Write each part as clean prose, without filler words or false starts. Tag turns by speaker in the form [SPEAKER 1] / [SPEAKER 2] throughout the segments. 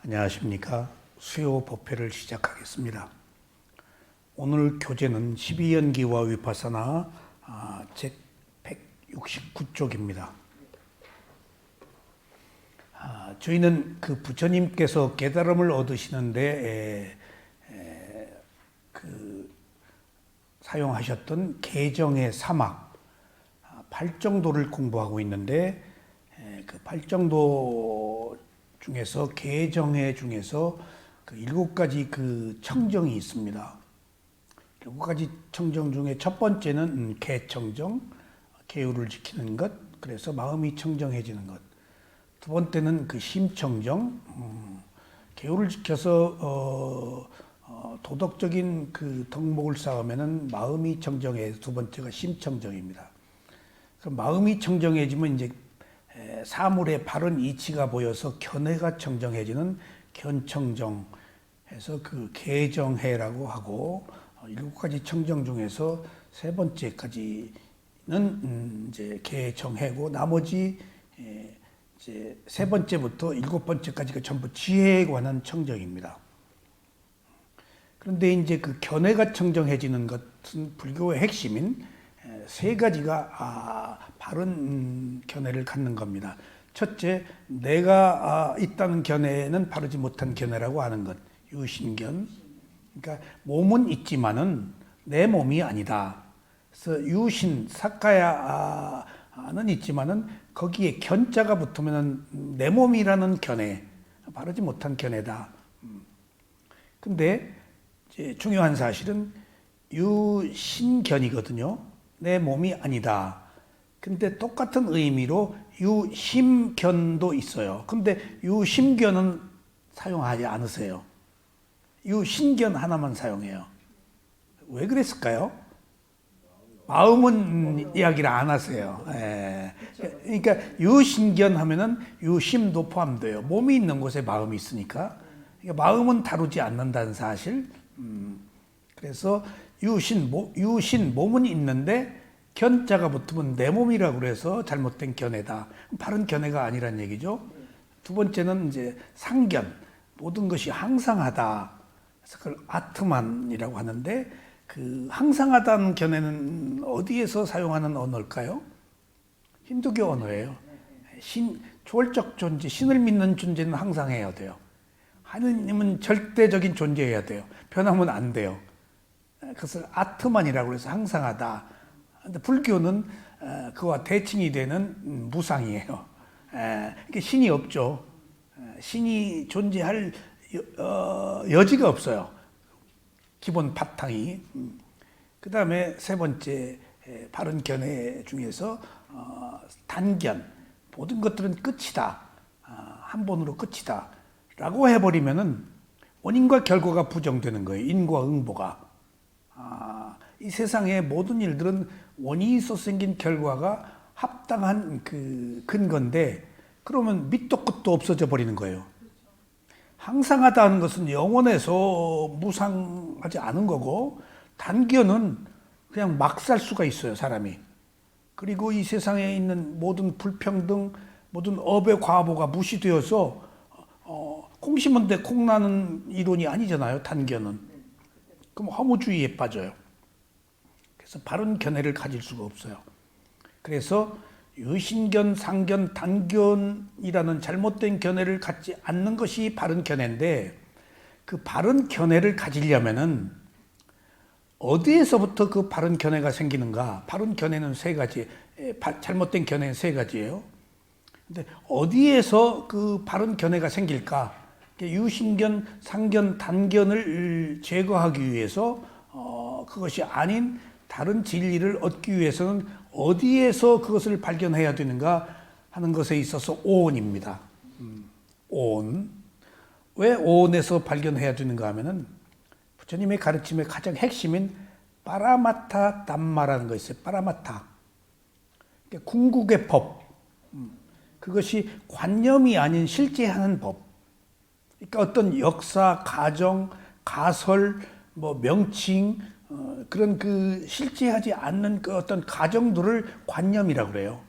[SPEAKER 1] 안녕하십니까. 수요 법회를 시작하겠습니다. 오늘 교재는 12연기와 위파사나 제 169쪽입니다. 저희는 그 부처님께서 깨달음을 얻으시는데 사용하셨던 개정의 사막 팔정도를 공부하고 있는데 그 팔정도 중에서 개정회 중에서 그 7가지 그 청정이 있습니다. 7가지 청정 중에 첫 번째는 개청정, 계율을 지키는 것, 그래서 마음이 청정해지는 것. 두 번째는 그 심청정, 계율을 지켜서 도덕적인 그 덕목을 쌓으면은 마음이 청정해. 두 번째가 심청정입니다. 그럼 마음이 청정해지면 이제 사물의 바른 이치가 보여서 견해가 청정해지는 견청정 해서 그 개정해라고 하고 7가지 청정 중에서 세 번째까지는 이제 개정해고 나머지 이제 세 번째부터 7번째까지가 전부 지혜에 관한 청정입니다. 그런데 이제 그 견해가 청정해지는 것은 불교의 핵심인 세 가지가 바른 견해를 갖는 겁니다. 첫째, 내가 있다는 견해는 바르지 못한 견해라고 하는 것, 유신견. 그러니까 몸은 있지만은 내 몸이 아니다. 그래서 유신, 사카야는 있지만은 거기에 견자가 붙으면은 내 몸이라는 견해, 바르지 못한 견해다. 근데 이제 중요한 사실은 유신견이거든요. 내 몸이 아니다. 근데 똑같은 의미로 유심견도 있어요. 근데 유심견은 사용하지 않으세요. 유신견 하나만 사용해요. 왜 그랬을까요? 마음은 이야기를 안 하세요. 그러니까 유신견 하면은 유심도 포함돼요. 몸이 있는 곳에 마음이 있으니까. 그러니까 마음은 다루지 않는다는 사실. 그래서 유신, 몸은 있는데 견자가 붙으면 내 몸이라고 그래서 잘못된 견해다. 바른 견해가 아니란 얘기죠. 두 번째는 이제 상견, 모든 것이 항상하다. 그래서 그걸 아트만이라고 하는데 그 항상하다는 견해는 어디에서 사용하는 언어일까요? 힌두교 언어예요. 초월적 존재, 신을 믿는 존재는 항상해야 돼요. 하느님은 절대적인 존재여야 돼요. 변하면 안 돼요. 그것을 아트만이라고 해서 항상하다. 근데 불교는 그와 대칭이 되는 무상이에요. 신이 없죠. 신이 존재할 여지가 없어요. 기본 바탕이. 그 다음에 세 번째 바른 견해 중에서 단견. 모든 것들은 끝이다. 한 번으로 끝이다. 라고 해버리면은 원인과 결과가 부정되는 거예요. 인과 응보가. 이 세상의 모든 일들은 원인이 있어서 생긴 결과가 합당한 그 근거인데 그러면 밑도 끝도 없어져 버리는 거예요. 항상하다는 것은 영원해서 무상하지 않은 거고 단견은 그냥 막 살 수가 있어요, 사람이. 그리고 이 세상에 있는 모든 불평등, 모든 업의 과보가 무시되어서 콩 심은 데 콩 나는 이론이 아니잖아요, 단견은. 그럼 허무주의에 빠져요. 그래서 바른 견해를 가질 수가 없어요. 그래서 유신견, 상견, 단견이라는 잘못된 견해를 갖지 않는 것이 바른 견해인데 그 바른 견해를 가지려면은 어디에서부터 그 바른 견해가 생기는가? 바른 견해는 세 가지, 잘못된 견해는 세 가지예요. 근데 어디에서 그 바른 견해가 생길까? 유신견, 상견, 단견을 제거하기 위해서 그것이 아닌 다른 진리를 얻기 위해서는 어디에서 그것을 발견해야 되는가 하는 것에 있어서 오온입니다. 오온. 왜 오온에서 발견해야 되는가 하면은 부처님의 가르침의 가장 핵심인 파라마타 담마라는 거 있어요. 파라마타. 그러니까 궁극의 법. 그것이 관념이 아닌 실제 하는 법. 그러니까 어떤 역사, 가정, 가설, 명칭, 그런 그 실제하지 않는 그 어떤 가정들을 관념이라고 그래요.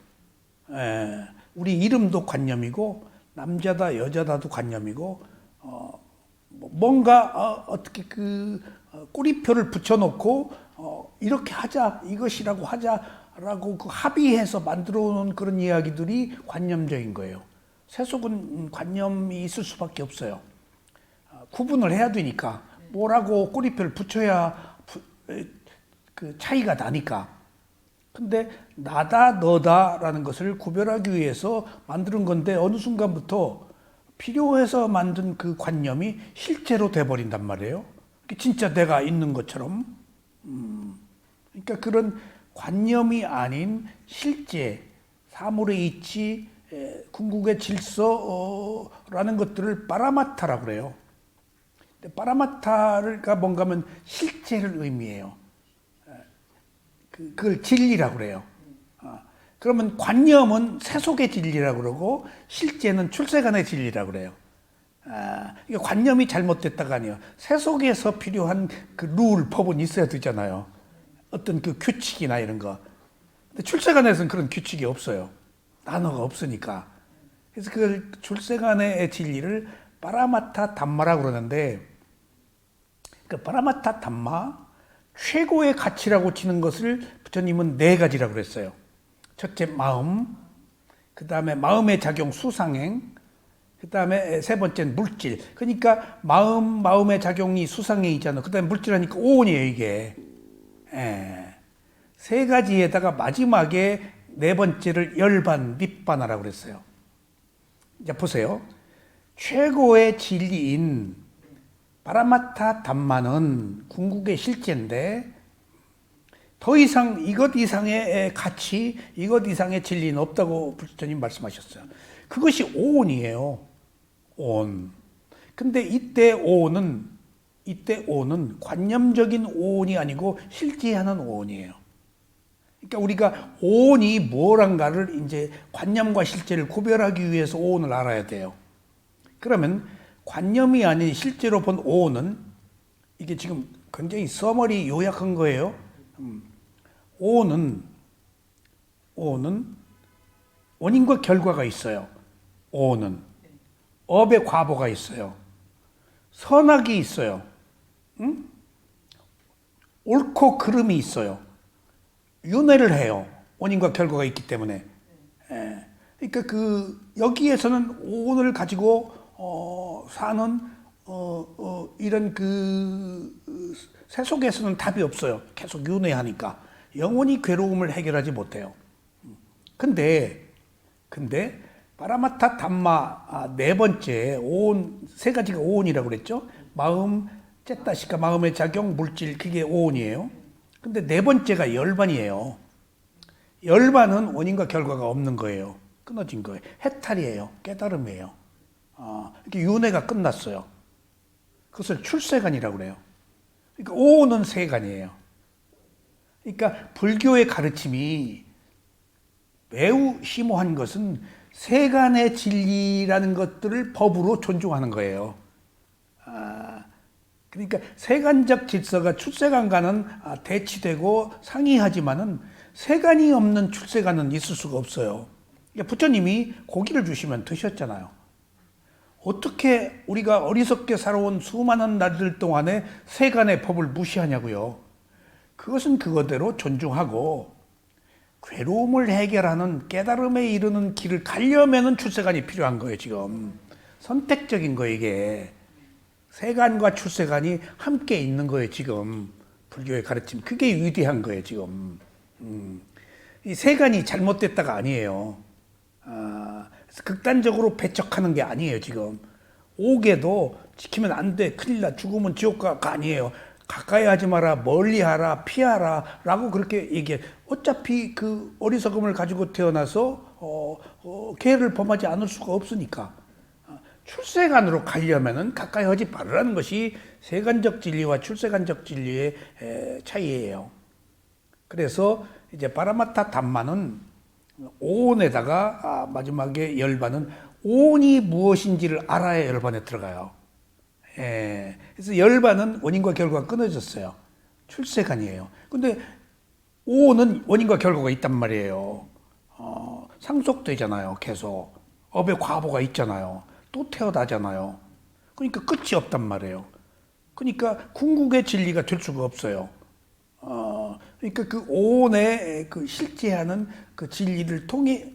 [SPEAKER 1] 우리 이름도 관념이고 남자다 여자다도 관념이고 뭔가 어떻게 꼬리표를 붙여놓고 이렇게 하자, 이것이라고 하자라고 합의해서 만들어 놓은 그런 이야기들이 관념적인 거예요. 세속은 관념이 있을 수밖에 없어요. 구분을 해야 되니까 뭐라고 꼬리표를 붙여야 그 차이가 나니까. 근데 나다 너다라는 것을 구별하기 위해서 만드는 건데 어느 순간부터 필요해서 만든 그 관념이 실제로 돼버린단 말이에요. 진짜 내가 있는 것처럼. 그러니까 그런 관념이 아닌 실제 사물의 이치, 궁극의 질서라는 것들을 파라마타라고 그래요. 파라마타가 뭔가 하면 실제를 의미해요. 그걸 진리라고 그래요. 그러면 관념은 세속의 진리라고 그러고 실제는 출세간의 진리라고 그래요. 이게 관념이 잘못됐다가 아니에요. 세속에서 필요한 그 룰, 법은 있어야 되잖아요. 어떤 그 규칙이나 이런 거. 근데 출세간에서는 그런 규칙이 없어요. 단어가 없으니까. 그래서 그 출세간의 진리를 파라마타 담마라고 그러는데, 그 파라마타 담마, 최고의 가치라고 치는 것을 부처님은 네 가지라고 그랬어요. 첫째 마음, 그 다음에 마음의 작용 수상행, 그 다음에 세 번째는 물질. 그러니까 마음의 작용이 수상행이잖아요. 그 다음에 물질하니까 오온이에요, 이게. 세 가지에다가 마지막에 네 번째를 열반, 닛바나라고 그랬어요. 자, 보세요. 최고의 진리인 파라마타 담마는 궁극의 실제인데 더 이상 이것 이상의 가치, 이것 이상의 진리는 없다고 부처님 말씀하셨어요. 그것이 오온이에요. 오온. 근데 이때 오온은 관념적인 오온이 아니고 실제하는 오온이에요. 그러니까 우리가 오온이 뭐란가를 이제 관념과 실제를 구별하기 위해서 오온을 알아야 돼요. 그러면 관념이 아닌 실제로 본 오온은 이게 지금 굉장히 서머리 요약한 거예요. 오온은 원인과 결과가 있어요. 오온은 업의 과보가 있어요. 선악이 있어요. 옳고 그름이 있어요. 윤회를 해요. 원인과 결과가 있기 때문에. 그러니까 여기에서는 오온을 가지고 사는 이런 세속에서는 답이 없어요. 계속 윤회하니까 영원히 괴로움을 해결하지 못해요. 근데 파라마타 담마 네 번째 오온, 세 가지가 오온이라고 그랬죠. 마음, 쨌다시카 마음의 작용, 물질, 그게 오온이에요. 근데 네 번째가 열반이에요. 열반은 원인과 결과가 없는 거예요. 끊어진 거예요. 해탈이에요. 깨달음이에요. 이렇게 윤회가 끝났어요. 그것을 출세간이라고 그래요. 그러니까 오온은 세간이에요. 그러니까 불교의 가르침이 매우 심오한 것은 세간의 진리라는 것들을 법으로 존중하는 거예요. 그러니까 세간적 질서가 출세간과는 대치되고 상이하지만은 세간이 없는 출세간은 있을 수가 없어요. 그러니까 부처님이 고기를 주시면 드셨잖아요. 어떻게 우리가 어리석게 살아온 수많은 날들 동안에 세간의 법을 무시하냐고요. 그것은 그거대로 존중하고 괴로움을 해결하는 깨달음에 이르는 길을 가려면은 출세간이 필요한 거예요, 지금. 선택적인 거예요, 이게. 세간과 출세간이 함께 있는 거예요, 지금. 불교의 가르침. 그게 위대한 거예요, 지금. 이 세간이 잘못됐다가 아니에요. 극단적으로 배척하는 게 아니에요, 지금. 오게도 지키면 안 돼, 큰일 나, 죽으면 지옥가가 아니에요. 가까이 하지 마라, 멀리 하라, 피하라 라고 그렇게 얘기해. 어차피 그 어리석음을 가지고 태어나서 계를 범하지 않을 수가 없으니까. 출세간으로 가려면은 가까이 하지 말라는 것이 세간적 진리와 출세간적 진리의 차이예요. 그래서 이제 파라마타 담마는 오온에다가 마지막에 열반은 오온이 무엇인지를 알아야 열반에 들어가요. 그래서 열반은 원인과 결과가 끊어졌어요. 출세간이에요. 근데 오온은 원인과 결과가 있단 말이에요. 상속되잖아요. 계속 업의 과보가 있잖아요. 또 태어나잖아요. 그러니까 끝이 없단 말이에요. 그러니까 궁극의 진리가 될 수가 없어요. 그러니까 그 오온의 그 실제하는 그 진리를 통해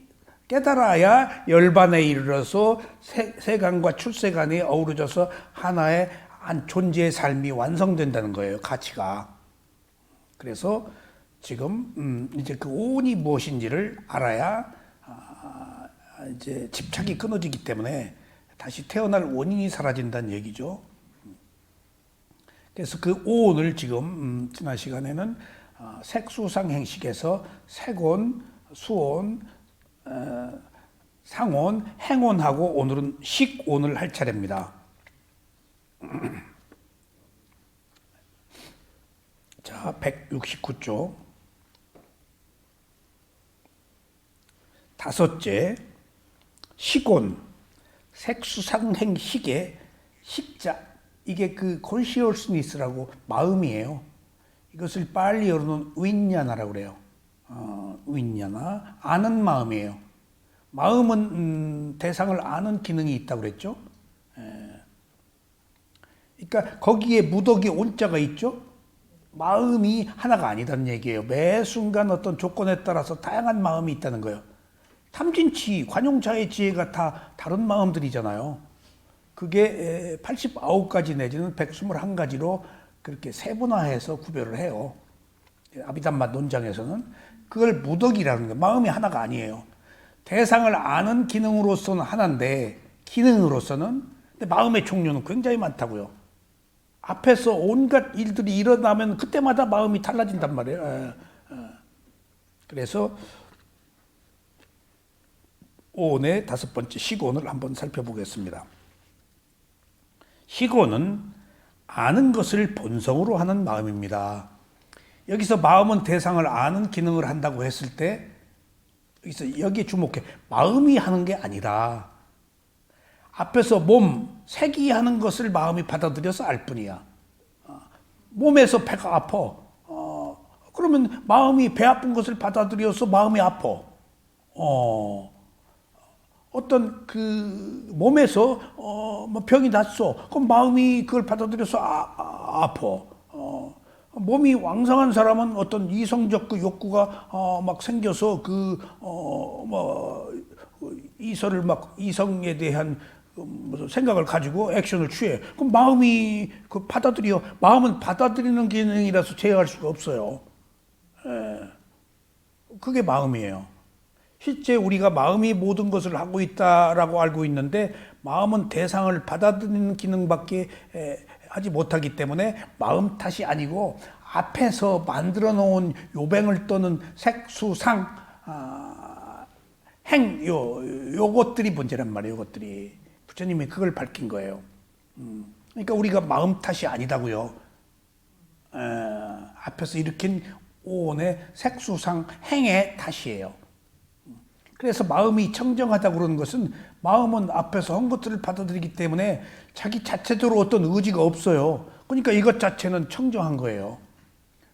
[SPEAKER 1] 깨달아야 열반에 이르러서 세간과 출세간이 어우러져서 하나의 한 존재의 삶이 완성된다는 거예요. 가치가. 그래서 지금 이제 그 오온이 무엇인지를 알아야 이제 집착이 끊어지기 때문에 다시 태어날 원인이 사라진다는 얘기죠. 그래서 그 오온을 지금 지난 시간에는 색수상행식에서 색온, 수온, 상온, 행온하고 오늘은 식온을 할 차례입니다. 자, 169쪽. 다섯째, 식온, 색수상행식의 식자. 이게 그 콘시어스니스라고 마음이에요. 이것을 빨리어로는 윈냐나라고 그래요. 윈냐나, 아는 마음이에요. 마음은 대상을 아는 기능이 있다고 그랬죠. 그러니까 거기에 무덕이 온자가 있죠. 마음이 하나가 아니다는 얘기예요. 매 순간 어떤 조건에 따라서 다양한 마음이 있다는 거예요. 탐진치, 관용차의 지혜가 다 다른 마음들이잖아요. 그게 89가지 내지는 121가지로 그렇게 세분화해서 구별을 해요. 아비담마 논장에서는 그걸 무덕이라는 거예요. 마음이 하나가 아니에요. 대상을 아는 기능으로서는 하나인데 기능으로서는 근데 마음의 종류는 굉장히 많다고요. 앞에서 온갖 일들이 일어나면 그때마다 마음이 달라진단 말이에요. 그래서 오온의 다섯 번째 식온을 한번 살펴보겠습니다. 식온은 아는 것을 본성으로 하는 마음입니다. 여기서 마음은 대상을 아는 기능을 한다고 했을 때 여기에 주목해. 마음이 하는 게 아니라 앞에서 몸, 색이 하는 것을 마음이 받아들여서 알 뿐이야. 몸에서 배가 아파. 그러면 마음이 배 아픈 것을 받아들여서 마음이 아파. 어떤 그 몸에서 뭐 병이 났어. 그럼 마음이 그걸 받아들여서 아파. 몸이 왕성한 사람은 어떤 이성적 그 욕구가 막 생겨서 뭐 이성을 막 이성에 대한 생각을 가지고 액션을 취해. 그럼 마음이 그 받아들여. 마음은 받아들이는 기능이라서 제어할 수가 없어요. 그게 마음이에요. 실제 우리가 마음이 모든 것을 하고 있다라고 알고 있는데 마음은 대상을 받아들이는 기능밖에 하지 못하기 때문에 마음 탓이 아니고 앞에서 만들어 놓은 요뱅을 떠는 색수상 행 요것들이 문제란 말이에요. 요것들이 부처님이 그걸 밝힌 거예요. 그러니까 우리가 마음 탓이 아니다고요. 앞에서 일으킨 오온의 색수상 행의 탓이에요. 그래서 마음이 청정하다고 그러는 것은 마음은 앞에서 한 것들을 받아들이기 때문에 자기 자체적으로 어떤 의지가 없어요. 그러니까 이것 자체는 청정한 거예요.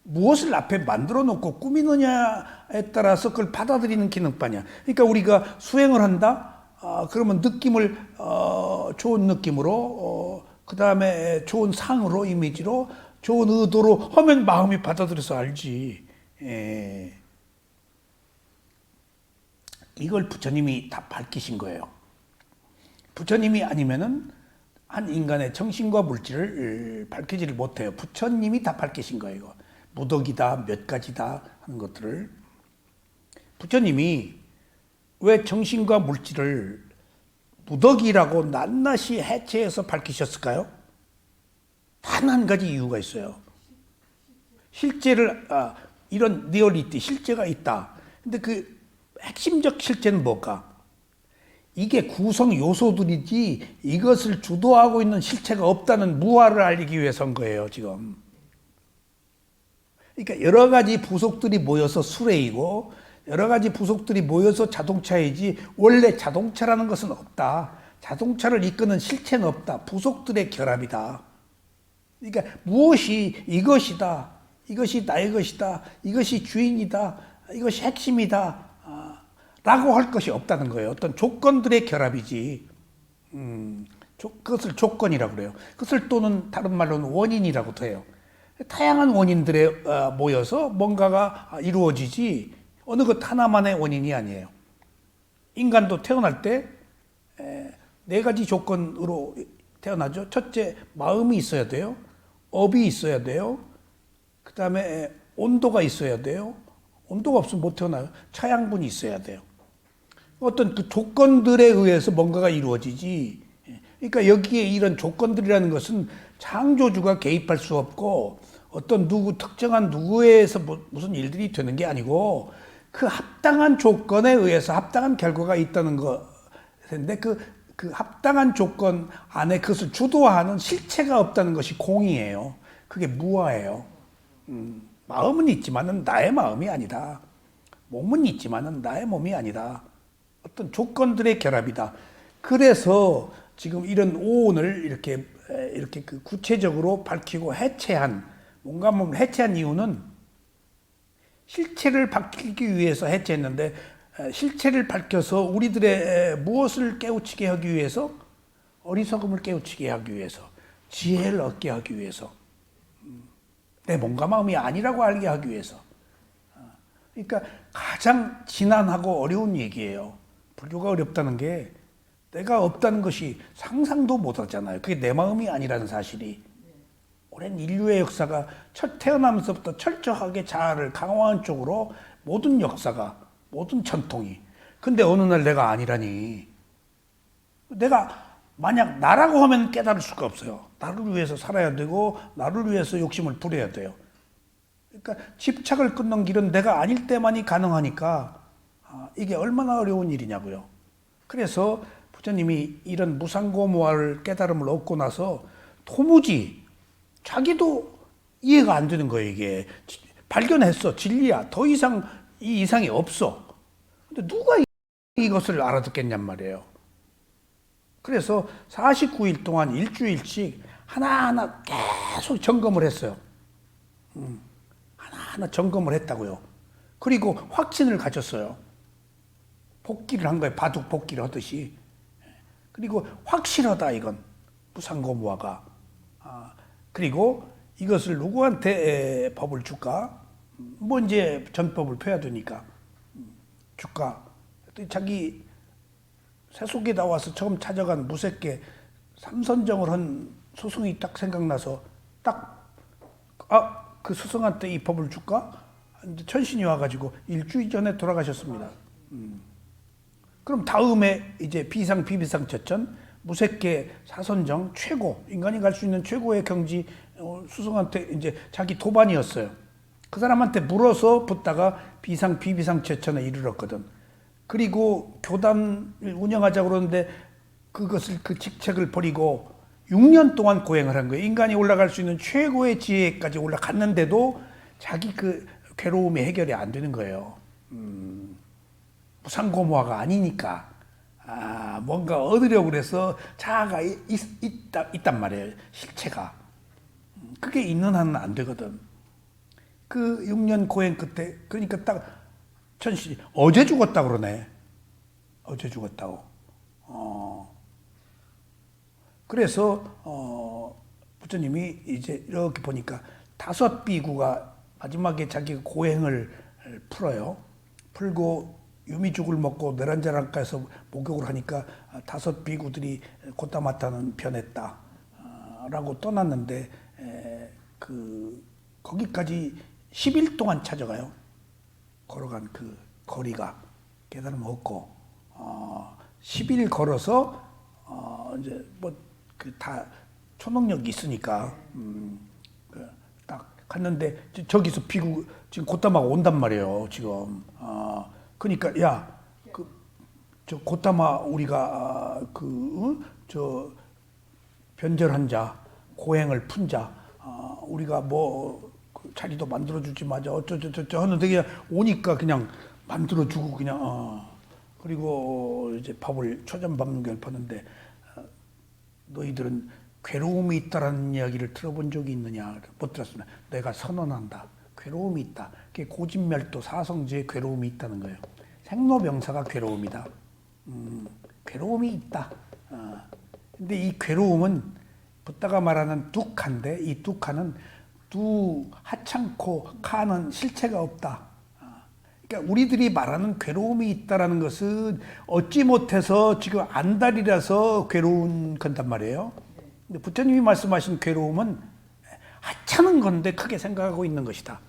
[SPEAKER 1] 무엇을 앞에 만들어 놓고 꾸미느냐에 따라서 그걸 받아들이는 기능뿐이야. 그러니까 우리가 수행을 한다? 그러면 느낌을 좋은 느낌으로 그 다음에 좋은 상으로 이미지로 좋은 의도로 하면 마음이 받아들여서 알지. 이걸 부처님이 다 밝히신 거예요. 부처님이 아니면은 한 인간의 정신과 물질을 밝히지를 못해요. 부처님이 다 밝히신 거예요. 이거. 무덕이다, 몇 가지다 하는 것들을. 부처님이 왜 정신과 물질을 무덕이라고 낱낱이 해체해서 밝히셨을까요? 단 한 가지 이유가 있어요. 실제를 이런 리얼리티, 실제가 있다. 근데 그 핵심적 실제는 뭘까? 이게 구성 요소들이지 이것을 주도하고 있는 실체가 없다는 무아를 알리기 위해서인 거예요, 지금. 그러니까 여러 가지 부속들이 모여서 수레이고 여러 가지 부속들이 모여서 자동차이지 원래 자동차라는 것은 없다. 자동차를 이끄는 실체는 없다. 부속들의 결합이다. 그러니까 무엇이 이것이다. 이것이 나의 것이다. 이것이 주인이다. 이것이 핵심이다. 라고 할 것이 없다는 거예요. 어떤 조건들의 결합이지. 그것을 조건이라고 그래요. 그것을 또는 다른 말로는 원인이라고도 해요. 다양한 원인들에 모여서 뭔가가 이루어지지 어느 것 하나만의 원인이 아니에요. 인간도 태어날 때 네 가지 조건으로 태어나죠. 첫째, 마음이 있어야 돼요. 업이 있어야 돼요. 그 다음에 온도가 있어야 돼요. 온도가 없으면 못 태어나요. 차양분이 있어야 돼요. 어떤 그 조건들에 의해서 뭔가가 이루어지지. 그러니까 여기에 이런 조건들이라는 것은 창조주가 개입할 수 없고 어떤 특정한 누구에서 무슨 일들이 되는 게 아니고 그 합당한 조건에 의해서 합당한 결과가 있다는 것인데 그 합당한 조건 안에 그것을 주도하는 실체가 없다는 것이 공이에요. 그게 무아예요. 마음은 있지만은 나의 마음이 아니다. 몸은 있지만은 나의 몸이 아니다. 어떤 조건들의 결합이다. 그래서 지금 이런 오온을 이렇게 그 구체적으로 밝히고 해체한 뭔가 해체한 이유는 실체를 밝히기 위해서 해체했는데 실체를 밝혀서 우리들의 무엇을 깨우치게 하기 위해서 어리석음을 깨우치게 하기 위해서 지혜를 얻게 하기 위해서 내 몸과 마음이 아니라고 알게 하기 위해서 그러니까 가장 지난하고 어려운 얘기예요. 불교가 어렵다는 게 내가 없다는 것이 상상도 못 하잖아요. 그게 내 마음이 아니라는 사실이. 오랜 인류의 역사가 태어나면서부터 철저하게 자아를 강화한 쪽으로 모든 역사가, 모든 전통이. 근데 어느 날 내가 아니라니. 내가 만약 나라고 하면 깨달을 수가 없어요. 나를 위해서 살아야 되고 나를 위해서 욕심을 부려야 돼요. 그러니까 집착을 끊는 길은 내가 아닐 때만이 가능하니까 이게 얼마나 어려운 일이냐고요. 그래서 부처님이 이런 무상고무화를 깨달음을 얻고 나서 도무지 자기도 이해가 안 되는 거예요. 이게 발견했어. 진리야. 더 이상 이 이상이 없어. 근데 누가 이것을 알아듣겠냔 말이에요. 그래서 49일 동안 일주일씩 하나하나 계속 점검을 했어요. 하나하나 점검을 했다고요. 그리고 확신을 가졌어요. 복기를 한 거예요. 바둑 복기를 하듯이. 그리고 확실하다 이건 무상고무화가. 그리고 이것을 누구한테 법을 줄까? 뭐 이제 전법을 펴야 되니까 줄까? 자기 세속에 나와서 처음 찾아간 무색계 삼선정을 한 스승이 딱 생각나서 그 스승한테 이 법을 줄까? 이제 천신이 와가지고 일주일 전에 돌아가셨습니다. 그럼 다음에 이제 비상 비비상 처천 무색계 사선정 최고 인간이 갈 수 있는 최고의 경지 스승한테 이제 자기 도반이었어요. 그 사람한테 물어서 붙다가 비상 비비상 처천에 이르렀거든. 그리고 교단을 운영하자고 그러는데 그것을 그 직책을 버리고 6년 동안 고행을 한 거예요. 인간이 올라갈 수 있는 최고의 지혜까지 올라갔는데도 자기 그 괴로움이 해결이 안 되는 거예요. 무상고무화가 아니니까 뭔가 얻으려고 그래서 자아가 있단 말이에요. 실체가. 그게 있는 한은 안 되거든. 그 6년 고행 끝에 그러니까 딱 천시 어제 죽었다 그러네. 어제 죽었다고. 그래서 부처님이 이제 이렇게 보니까 5 비구가 마지막에 자기 고행을 풀어요. 풀고 유미죽을 먹고 내란자랑가에서 목욕을 하니까 5 비구들이 고타마타는 변했다 라고 떠났는데 거기까지 10일 동안 찾아가요. 걸어간 그 거리가 깨달음 얻고 10일 걸어서 이제 뭐 그 다 초능력이 있으니까 딱 갔는데 저기서 비구 지금 고타마가 온단 말이에요. 지금 그러니까 야 저 고타마 우리가 저 변절한 자 고행을 푼 자 우리가 뭐 자리도 만들어주지 마자 어쩌저쩌 하는데 그냥 오니까 그냥 만들어주고 그냥 그리고 이제 밥을 초전밥문결 팠는데 너희들은 괴로움이 있다라는 이야기를 들어본 적이 있느냐? 못 들었습니다. 내가 선언한다. 괴로움이 있다. 그게 고진멸도 사성지에 괴로움이 있다는 거예요. 생로병사가 괴로움이다. 괴로움이 있다. 근데 이 괴로움은 붓다가 말하는 둑한데 이 둑한은 두 하찮고 카는 실체가 없다. 그러니까 우리들이 말하는 괴로움이 있다라는 것은 얻지 못해서 지금 안달이라서 괴로운 건단 말이에요. 근데 부처님이 말씀하신 괴로움은 하찮은 건데 크게 생각하고 있는 것이다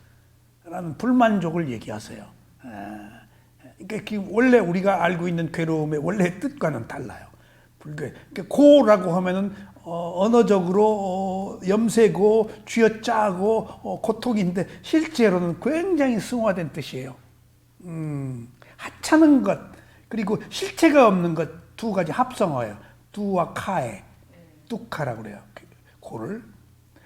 [SPEAKER 1] 라는 불만족을 얘기하세요. 그러니까 원래 우리가 알고 있는 괴로움의 원래 뜻과는 달라요. 그러니까 고라고 하면은 언어적으로 염세고 쥐어짜고 고통인데 실제로는 굉장히 승화된 뜻이에요. 하찮은 것 그리고 실체가 없는 것 두 가지 합성어예요. 두와 카에 뚝카라고 그래요. 고를.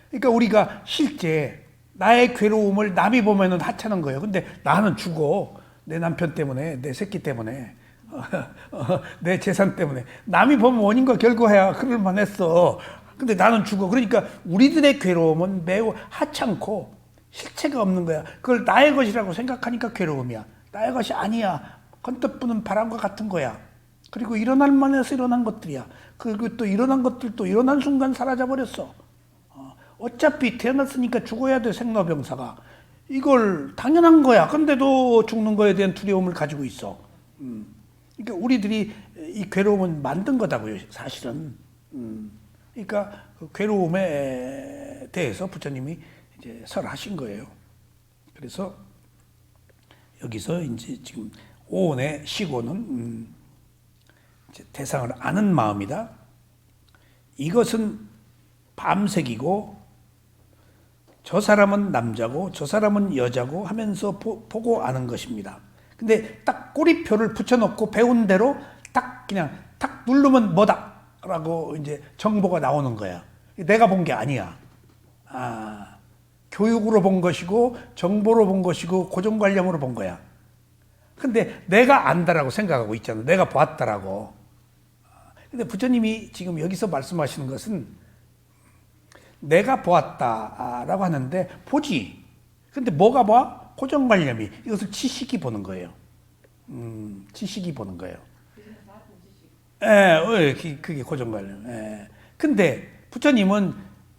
[SPEAKER 1] 그러니까 우리가 실제 나의 괴로움을 남이 보면은 하찮은 거예요. 근데 나는 죽어. 내 남편 때문에, 내 새끼 때문에, 내 재산 때문에. 남이 보면 원인과 결과야. 그럴만 했어. 근데 나는 죽어. 그러니까 우리들의 괴로움은 매우 하찮고 실체가 없는 거야. 그걸 나의 것이라고 생각하니까 괴로움이야. 나의 것이 아니야. 건떡부는 바람과 같은 거야. 그리고 일어날 만해서 일어난 것들이야. 그리고 또 일어난 것들도 일어난 순간 사라져 버렸어. 어차피 태어났으니까 죽어야 돼, 생로병사가. 이걸 당연한 거야. 근데도 죽는 거에 대한 두려움을 가지고 있어. 그러니까 우리들이 이 괴로움은 만든 거다고요, 사실은. 그러니까 그 괴로움에 대해서 부처님이 이제 설하신 거예요. 그래서 여기서 이제 지금 오온의 시고는 이제 대상을 아는 마음이다. 이것은 밤색이고 저 사람은 남자고 저 사람은 여자고 하면서 보고 아는 것입니다. 근데 딱 꼬리표를 붙여놓고 배운 대로 딱 그냥 탁 누르면 뭐다 라고 이제 정보가 나오는 거야. 내가 본 게 아니야. 교육으로 본 것이고 정보로 본 것이고 고정관념으로 본 거야. 근데 내가 안다라고 생각하고 있잖아. 내가 봤다라고. 근데 부처님이 지금 여기서 말씀하시는 것은 내가 보았다라고 하는데 보지. 근데 뭐가 봐? 고정관념이. 이것을 지식이 보는 거예요. 지식이 보는 거예요. 그게 고정관념. 근데 부처님은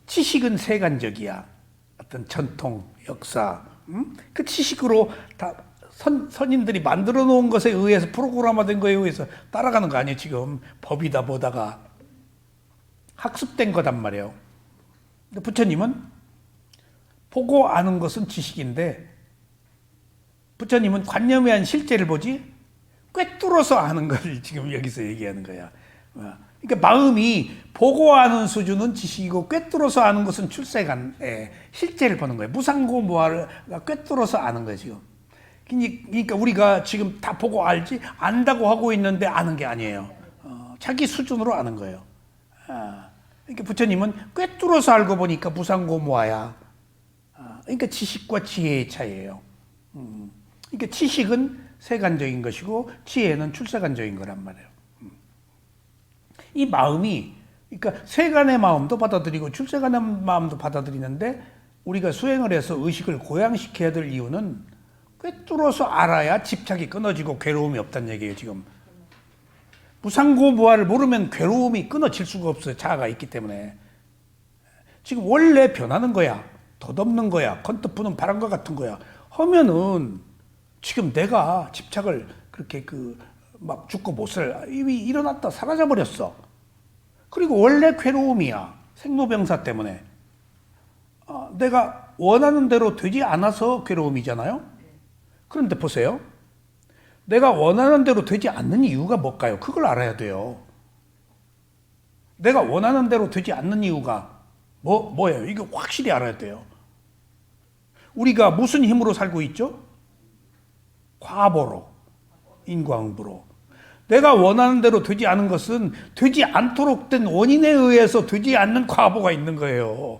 [SPEAKER 1] 지식은 세간적이야. 어떤 전통, 역사, 그 지식으로 다 선인들이 만들어 놓은 것에 의해서 프로그램화된 거에 의해서 따라가는 거 아니에요. 지금 법이다 보다가 학습된 거단 말이에요. 근데 부처님은 보고 아는 것은 지식인데 부처님은 관념에 한 실제를 보지 꿰뚫어서 아는 걸 지금 여기서 얘기하는 거야. 그러니까 마음이 보고 아는 수준은 지식이고 꿰뚫어서 아는 것은 출세간에 실제를 보는 거예요. 무상고무화를 꿰뚫어서 아는 거예요. 지금. 그러니까 우리가 지금 다 보고 알지 안다고 하고 있는데 아는 게 아니에요. 자기 수준으로 아는 거예요. 그러니까 부처님은 꿰뚫어서 알고 보니까 무상고무화야. 그러니까 지식과 지혜의 차이예요. 그러니까 지식은 세간적인 것이고 지혜는 출세간적인 거란 말이에요. 이 마음이 그러니까 세간의 마음도 받아들이고 출세간의 마음도 받아들이는데 우리가 수행을 해서 의식을 고양시켜야 될 이유는 꿰뚫어서 알아야 집착이 끊어지고 괴로움이 없다는 얘기예요. 지금 무상고무화를 모르면 괴로움이 끊어질 수가 없어요. 자아가 있기 때문에. 지금 원래 변하는 거야. 덧없는 거야. 건떡부는 바람과 같은 거야. 하면은 지금 내가 집착을 그렇게 막 죽고 못 살 이미 일어났다 사라져 버렸어. 그리고 원래 괴로움이야. 생로병사 때문에. 내가 원하는 대로 되지 않아서 괴로움이잖아요. 그런데 보세요. 내가 원하는 대로 되지 않는 이유가 뭘까요? 그걸 알아야 돼요. 내가 원하는 대로 되지 않는 이유가 뭐예요? 이거 확실히 알아야 돼요. 우리가 무슨 힘으로 살고 있죠? 과보로, 인과응보로. 내가 원하는 대로 되지 않은 것은 되지 않도록 된 원인에 의해서 되지 않는 과보가 있는 거예요.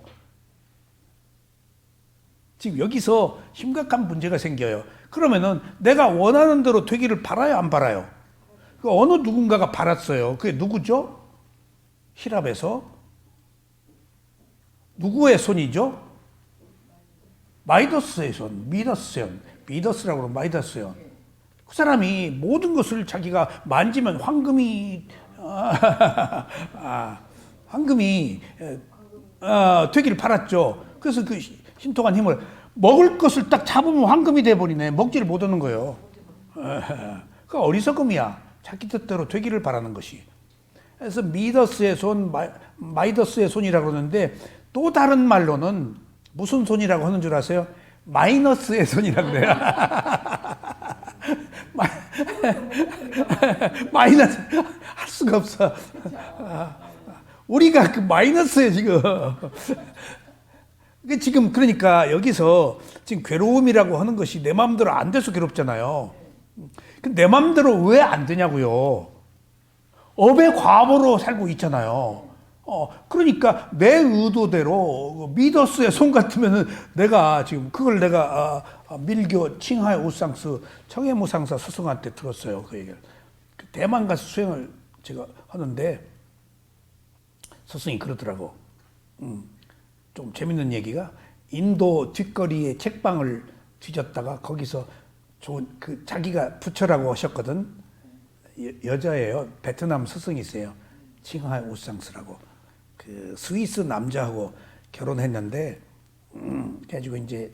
[SPEAKER 1] 지금 여기서 심각한 문제가 생겨요. 그러면은 내가 원하는 대로 되기를 바라요, 안 바라요? 어느 누군가가 바랐어요. 그게 누구죠? 히랍에서 누구의 손이죠? 마이더스의 손, 미더스의 손. 미더스라고 그러면 마이더스의 손. 그 사람이 모든 것을 자기가 만지면 황금이 황금이 되기를 팔았죠. 그래서 그 신통한 힘을 먹을 것을 딱 잡으면 황금이 돼버리네. 먹지를 못하는 거예요. 그 어리석음이야. 자기 뜻대로 되기를 바라는 것이. 그래서 미더스의 손, 마이더스의 손이라고 그러는데 또 다른 말로는 무슨 손이라고 하는 줄 아세요? 마이너스의 손이라고 그래요. 마이너스 할 수가 없어. 우리가 그 마이너스에 지금 그러니까 여기서 지금 괴로움이라고 하는 것이 내 마음대로 안 돼서 괴롭잖아요. 내 마음대로 왜 안 되냐고요. 업의 과보로 살고 있잖아요. 그러니까 내 의도대로 미더스의 손 같으면은 내가 지금 그걸 내가 밀교 칭하의 우상스 청해무상사 스승한테 들었어요. 그 얘기를. 대만 가서 수행을 제가 하는데 스승이 그러더라고. 좀 재밌는 얘기가 인도 뒷거리에 책방을 뒤졌다가 거기서 좋은 그 자기가 부처라고 하셨거든. 여자예요. 베트남 스승이세요. 칭하의 우상스라고. 그 스위스 남자하고 결혼했는데 그래가지고 이제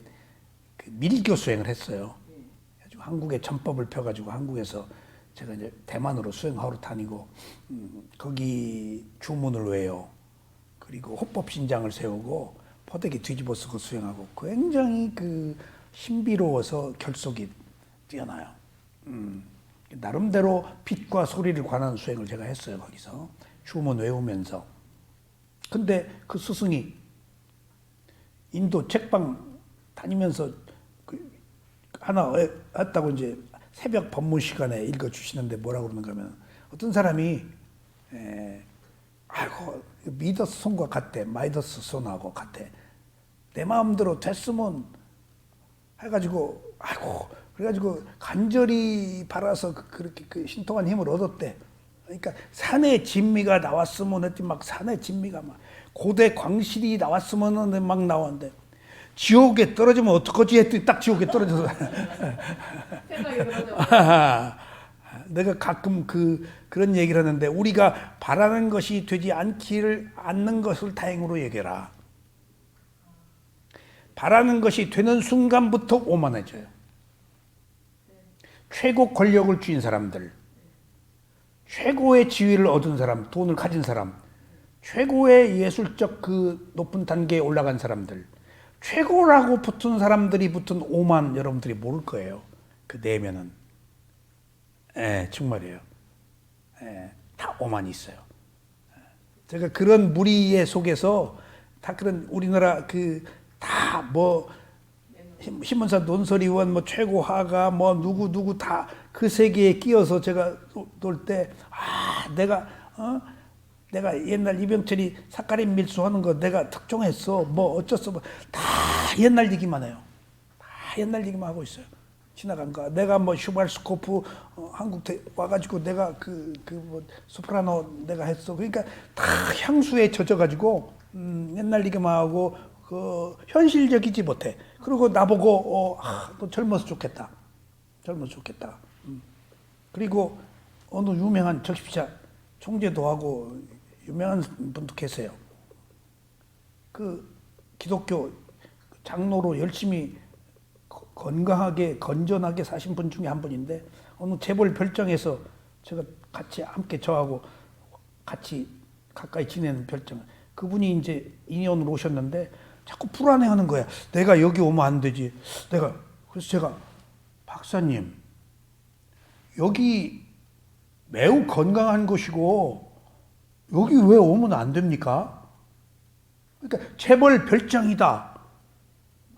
[SPEAKER 1] 그 밀교 수행을 했어요. 그래가지고 한국에 전법을 펴가지고 한국에서 제가 이제 대만으로 수행하러 다니고 거기 주문을 외요. 그리고 호법신장을 세우고 포대기 뒤집어 쓰고 수행하고 굉장히 그 신비로워서 결속이 뛰어나요. 나름대로 빛과 소리를 관한 수행을 제가 했어요. 거기서 주문 외우면서. 근데 그 스승이 인도 책방 다니면서 그 하나 했다고 이제 새벽 법문 시간에 읽어주시는데 뭐라고 그러는가 하면 어떤 사람이 아이고 미더스 손과 같대. 마이더스 손하고 같아. 내 마음대로 됐으면 해가지고 아이고 그래가지고 간절히 바라서 그렇게 그 신통한 힘을 얻었대. 그러니까 산의 진미가 나왔으면 했더니 막 산의 진미가 막 고대 광실이 나왔으면 막 나왔는데 지옥에 떨어지면 어떡하지 했더니 딱 지옥에 떨어져서 내가 가끔 그런 얘기를 하는데 우리가 바라는 것이 되지 않는 것을 다행으로 여겨라. 바라는 것이 되는 순간부터 오만해져요. 최고 권력을 쥔 사람들, 최고의 지위를 얻은 사람, 돈을 가진 사람, 최고의 예술적 그 높은 단계에 올라간 사람들, 최고라고 붙은 사람들이 붙은 오만 여러분들이 모를 거예요. 그 내면은. 정말이에요. 다 오만이 있어요. 제가 그런 무리의 속에서 다 그런 우리나라 다 뭐 신문사 논설위원 뭐 최고화가 뭐 누구 다 그 세계에 끼어서 제가 놀 때 내가 옛날 이병철이 사카린 밀수하는 거 내가 특종했어 뭐 어쩌어 뭐 다 옛날 얘기만 해요. 다 옛날 얘기만 하고 있어요. 지나간 거. 내가 뭐 슈발스코프 한국 와가지고 내가 뭐 소프라노 내가 했어. 그러니까 다 향수에 젖어가지고 옛날 얘기만 하고 현실적이지 못해. 그리고 나보고 너 젊어서 좋겠다. 젊어서 좋겠다. 그리고 어느 유명한 적십자 총재도 하고 유명한 분도 계세요. 그 기독교 장로로 열심히 건강하게 건전하게 사신 분 중에 한 분인데 어느 재벌 별장에서 제가 같이 함께 저하고 같이 가까이 지내는 별장 그분이 이제 인연으로 오셨는데 자꾸 불안해하는 거야. 내가 여기 오면 안 되지. 그래서 제가 박사님 여기 매우 건강한 곳이고 여기 왜 오면 안 됩니까? 그러니까 재벌 별장이다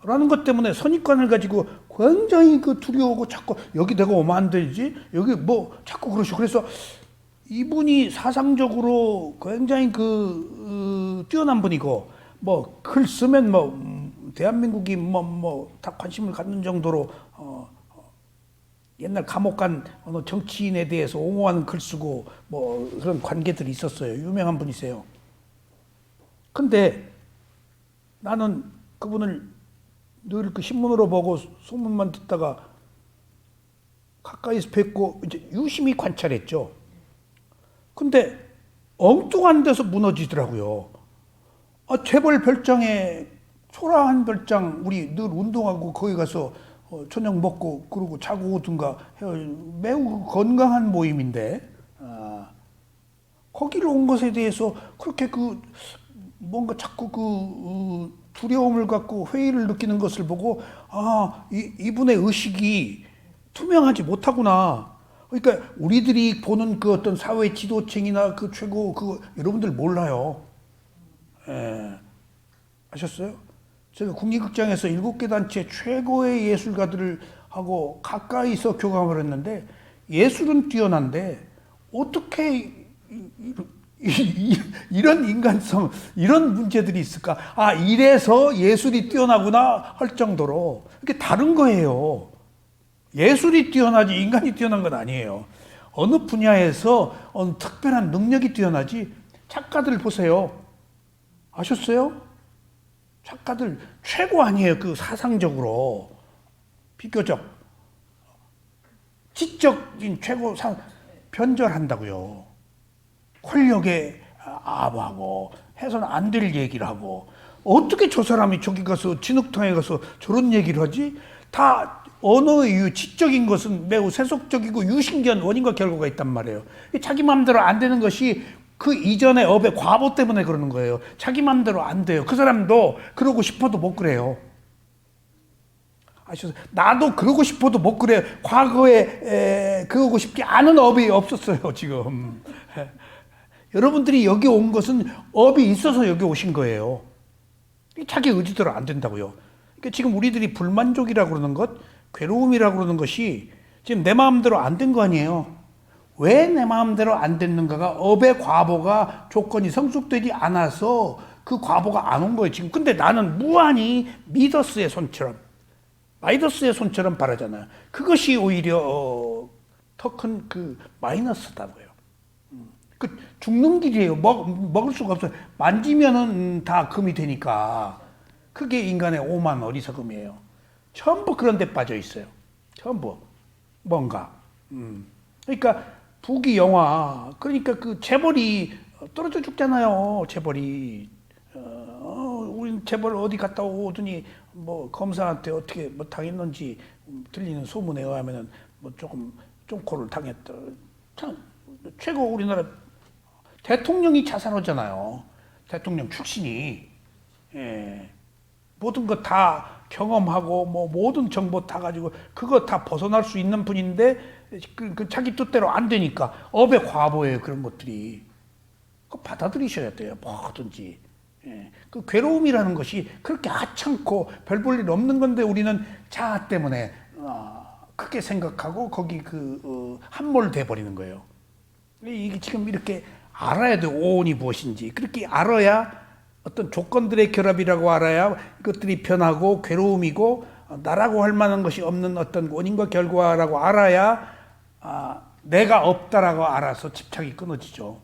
[SPEAKER 1] 라는 것 때문에 선입관을 가지고 굉장히 두려워하고 자꾸 여기 내가 오면 안 되지? 여기 뭐 자꾸 그러시고 그래서 이분이 사상적으로 굉장히 뛰어난 분이고 뭐 글 쓰면 뭐 대한민국이 뭐 다 관심을 갖는 정도로 옛날 감옥 간 어느 정치인에 대해서 옹호하는 글 쓰고 뭐 그런 관계들이 있었어요. 유명한 분이세요. 근데 나는 그분을 늘 그 신문으로 보고 소문만 듣다가 가까이서 뵙고 이제 유심히 관찰했죠. 근데 엉뚱한 데서 무너지더라고요. 재벌 별장에 초라한 별장, 우리 늘 운동하고 거기 가서 저녁 먹고 그러고 자고 오든가 매우 건강한 모임인데, 거기를 온 것에 대해서 그렇게 뭔가 자꾸 두려움을 갖고 회의를 느끼는 것을 보고, 이분의 의식이 투명하지 못하구나. 그러니까 우리들이 보는 그 어떤 사회 지도층이나 그 최고 여러분들 몰라요. 아셨어요? 제가 국립극장에서 7개 단체 최고의 예술가들을 하고 가까이서 교감을 했는데, 예술은 뛰어난데 어떻게 이런 인간성, 이런 문제들이 있을까? 이래서 예술이 뛰어나구나 할 정도로 이게 다른 거예요. 예술이 뛰어나지 인간이 뛰어난 건 아니에요. 어느 분야에서 특별한 능력이 뛰어나지. 작가들 보세요. 아셨어요? 작가들 최고 아니에요. 사상적으로 비교적 지적인 최고 변절한다고요. 권력에 아부하고 해서는 안 될 얘기를 하고, 어떻게 저 사람이 저기 가서 진흙탕에 가서 저런 얘기를 하지? 다 언어의 이유, 지적인 것은 매우 세속적이고 유신견, 원인과 결과가 있단 말이에요. 자기 마음대로 안 되는 것이 그 이전의 업의 과보 때문에 그러는 거예요. 자기 마음대로 안 돼요. 그 사람도 그러고 싶어도 못 그래요. 아시죠? 나도 그러고 싶어도 못 그래요. 과거에 그러고 싶지 않은 업이 없었어요, 지금. 여러분들이 여기 온 것은 업이 있어서 여기 오신 거예요. 자기 의지대로 안 된다고요. 그러니까 지금 우리들이 불만족이라고 그러는 것, 괴로움이라고 그러는 것이 지금 내 마음대로 안 된 거 아니에요. 왜 내 마음대로 안 됐는가가 업의 과보가 조건이 성숙되지 않아서 그 과보가 안 온 거예요, 지금. 근데 나는 무한히 미더스의 손처럼, 마이더스의 손처럼 바라잖아요. 그것이 오히려 더 큰 마이너스다고요. 죽는 길이에요. 먹을 수가 없어요. 만지면은 다 금이 되니까. 그게 인간의 오만 어리석음이에요. 전부 그런 데 빠져 있어요. 전부. 뭔가. 그러니까 부귀 영화. 그러니까 재벌이 떨어져 죽잖아요. 재벌이. 우린 재벌 어디 갔다 오더니 검사한테 어떻게 당했는지 들리는 소문에 의하면은 조금 쫑코를 당했다. 참 최고 우리나라 대통령이 자살하잖아요. 대통령 출신이. 모든 거 다 경험하고 모든 정보 다 가지고 그거 다 벗어날 수 있는 분인데 자기 뜻대로 안 되니까 업의 과보예요. 그런 것들이. 그거 받아들이셔야 돼요. 뭐든지. 그 괴로움이라는 것이 그렇게 하찮고 별 볼 일 없는 건데 우리는 자아 때문에 크게 생각하고 거기 함몰돼 버리는 거예요. 이게 지금 이렇게 알아야 돼요. 오온이 무엇인지. 그렇게 알아야, 어떤 조건들의 결합이라고 알아야 그것들이 변하고 괴로움이고 나라고 할 만한 것이 없는 어떤 원인과 결과라고 알아야 내가 없다라고 알아서 집착이 끊어지죠.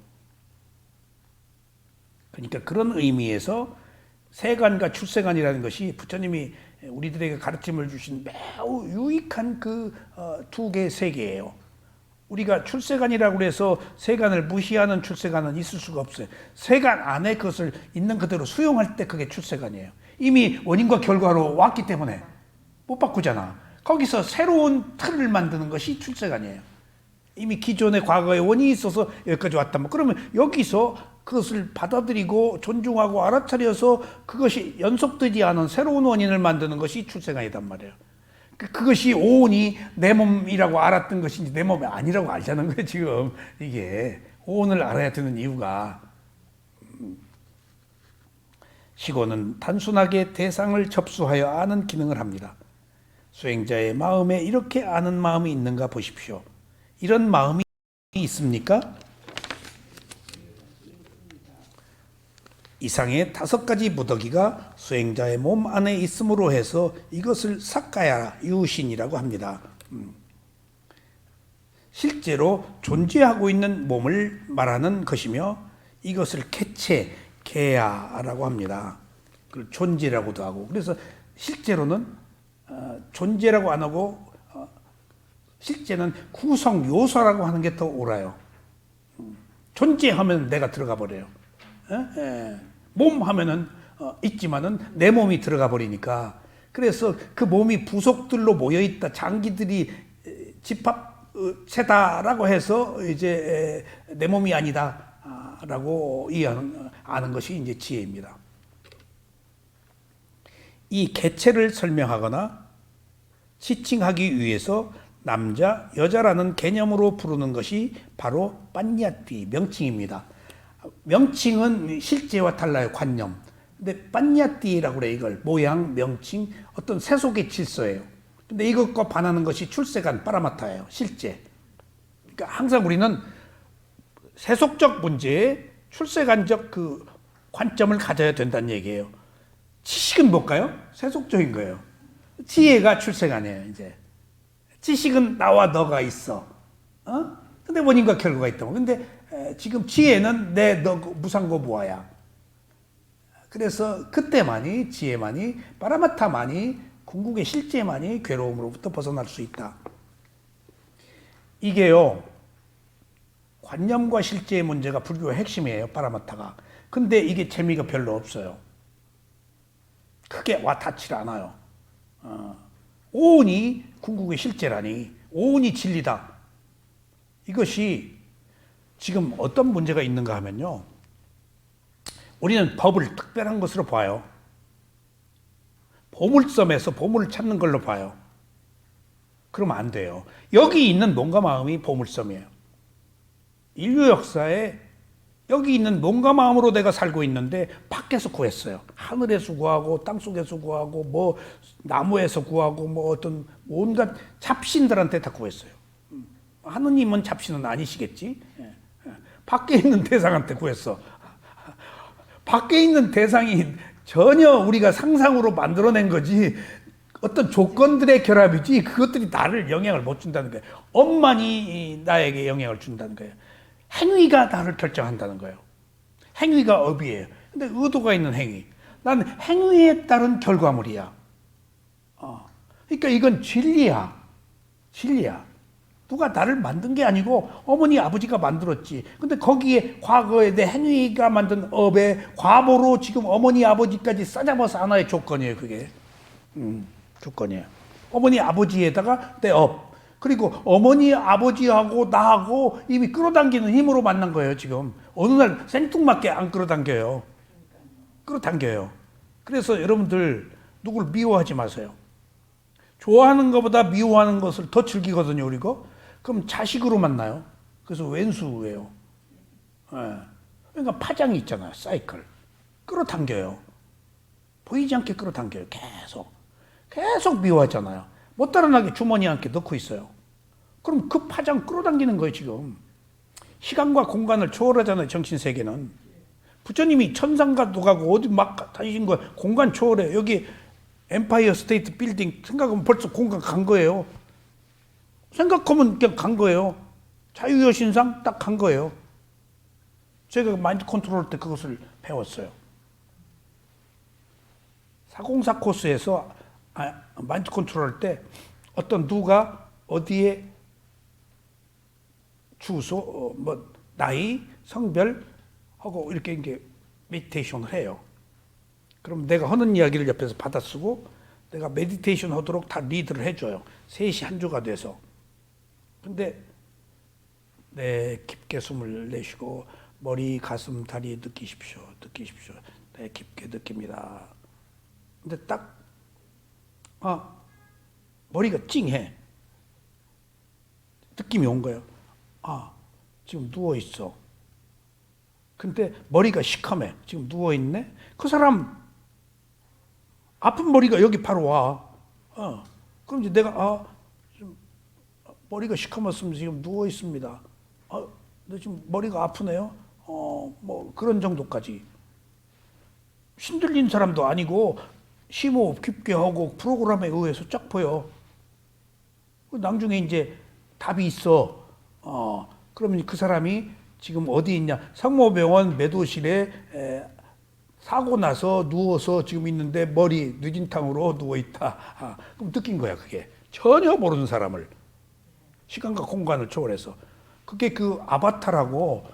[SPEAKER 1] 그러니까 그런 의미에서 세간과 출세간이라는 것이 부처님이 우리들에게 가르침을 주신 매우 유익한 두 개 세계예요. 우리가 출세간이라고 해서 세간을 무시하는 출세간은 있을 수가 없어요. 세간 안에 그것을 있는 그대로 수용할 때 그게 출세간이에요. 이미 원인과 결과로 왔기 때문에 못 바꾸잖아. 거기서 새로운 틀을 만드는 것이 출세간이에요. 이미 기존의 과거의 원인이 있어서 여기까지 왔다. 그러면 여기서 그것을 받아들이고 존중하고 알아차려서 그것이 연속되지 않은 새로운 원인을 만드는 것이 출세간이단 말이에요. 그것이 오온이 내 몸이라고 알았던 것인지 내 몸이 아니라고 알자는 거예요, 지금. 이게 오온을 알아야 되는 이유가. 시고는 단순하게 대상을 접수하여 아는 기능을 합니다. 수행자의 마음에 이렇게 아는 마음이 있는가 보십시오. 이런 마음이 있습니까? 이상의 5가지 무더기가 수행자의 몸 안에 있음으로 해서 이것을 사카야 유신이라고 합니다. 실제로 존재하고 있는 몸을 말하는 것이며 이것을 개체, 개야라고 합니다. 그걸 존재라고도 하고. 그래서 실제로는 존재라고 안 하고 실제는 구성 요소라고 하는 게 더 옳아요. 존재하면 내가 들어가 버려요. 몸 하면은 있지만은 내 몸이 들어가 버리니까, 그래서 그 몸이 부속들로 모여 있다, 장기들이 집합체다라고 해서 이제 내 몸이 아니다라고 아는 것이 이제 지혜입니다. 이 개체를 설명하거나 지칭하기 위해서 남자, 여자라는 개념으로 부르는 것이 바로 빠냐띠, 명칭입니다. 명칭은 실제와 달라요, 관념. 근데 빠냐띠라고 그래, 이걸. 모양, 명칭, 어떤 세속의 질서예요. 근데 이것과 반하는 것이 출세관, 파라마타예요, 실제. 그러니까 항상 우리는 세속적 문제에 출세관적 그 관점을 가져야 된다는 얘기예요. 지식은 뭘까요? 세속적인 거예요. 지혜가 출세관이에요, 이제. 지식은 나와 너가 있어. 근데 원인과 결과가 있다고. 근데 지금 지혜는 너 무상고 무아야. 그래서 그때만이 지혜만이 파라마타만이 궁극의 실제만이 괴로움으로부터 벗어날 수 있다. 이게요, 관념과 실제의 문제가 불교의 핵심이에요, 파라마타가. 근데 이게 재미가 별로 없어요. 크게 와닿질 않아요. 오온이 궁극의 실제라니, 오온이 진리다. 이것이 지금 어떤 문제가 있는가 하면요, 우리는 법을 특별한 것으로 봐요. 보물섬에서 보물을 찾는 걸로 봐요. 그러면 안 돼요. 여기 있는 몸과 마음이 보물섬이에요. 인류 역사에 여기 있는 몸과 마음으로 내가 살고 있는데 밖에서 구했어요. 하늘에서 구하고 땅속에서 구하고 뭐 나무에서 구하고 뭐 어떤 온갖 잡신들한테 다 구했어요. 하느님은 잡신은 아니시겠지. 밖에 있는 대상한테 구했어. 밖에 있는 대상이 전혀 우리가 상상으로 만들어낸 거지, 어떤 조건들의 결합이지 그것들이 나를 영향을 못 준다는 거예요. 업만이 나에게 영향을 준다는 거예요. 행위가 나를 결정한다는 거예요. 행위가 업이에요. 근데 의도가 있는 행위. 난 행위에 따른 결과물이야. 그러니까 이건 진리야. 진리야. 누가 나를 만든 게 아니고 어머니 아버지가 만들었지. 근데 거기에 과거에 내 행위가 만든 업에 과보로 지금 어머니 아버지까지 싸잡아서 하나의 조건이에요, 그게. 조건이에요. 어머니 아버지에다가 내 업. 그리고 어머니 아버지하고 나하고 이미 끌어당기는 힘으로 만난 거예요, 지금. 어느 날 생뚱맞게 안 끌어당겨요. 끌어당겨요. 그래서 여러분들 누굴 미워하지 마세요. 좋아하는 것보다 미워하는 것을 더 즐기거든요, 우리가. 그럼 자식으로 만나요. 그래서 왼수예요. 그러니까 파장이 있잖아요, 사이클. 끌어당겨요. 보이지 않게 끌어당겨요, 계속. 계속 미워하잖아요. 못 따라나게 주머니에 함께 넣고 있어요. 그럼 그 파장 끌어당기는 거예요, 지금. 시간과 공간을 초월하잖아요, 정신세계는. 부처님이 천상가도 가고 어디 막 다니신 거예요. 공간 초월해. 여기 엠파이어 스테이트 빌딩 생각하면 벌써 공간 간 거예요. 생각하면 그냥 간 거예요. 자유여신상 딱 간 거예요. 제가 마인드 컨트롤 때 그것을 배웠어요. 사공사 코스에서 마인드 컨트롤 할 때 어떤 누가 어디에 주소, 뭐 나이, 성별 하고 이렇게 메디테이션을 해요. 그럼 내가 하는 이야기를 옆에서 받아쓰고 내가 메디테이션 하도록 다 리드를 해줘요. 셋이 한 주가 돼서. 근데 깊게 숨을 내쉬고 머리, 가슴, 다리 느끼십시오. 느끼십시오. 네, 깊게 느낍니다. 근데 딱 머리가 찡해. 느낌이 온 거예요. 지금 누워있어. 근데 머리가 시커매. 지금 누워있네? 그 사람 아픈 머리가 여기 바로 와. 그럼 이제 내가 좀 머리가 시커멓으면 지금 누워있습니다. 근데 지금 머리가 아프네요? 뭐 그런 정도까지. 신들린 사람도 아니고 심호흡 깊게 하고 프로그램에 의해서 쫙 보여. 나중에 이제 답이 있어. 그러면 그 사람이 지금 어디 있냐? 성모병원 매도실에 사고 나서 누워서 지금 있는데 머리 뉘진탕으로 누워있다. 그럼 느낀 거야, 그게. 전혀 모르는 사람을. 시간과 공간을 초월해서. 그게 그 아바타라고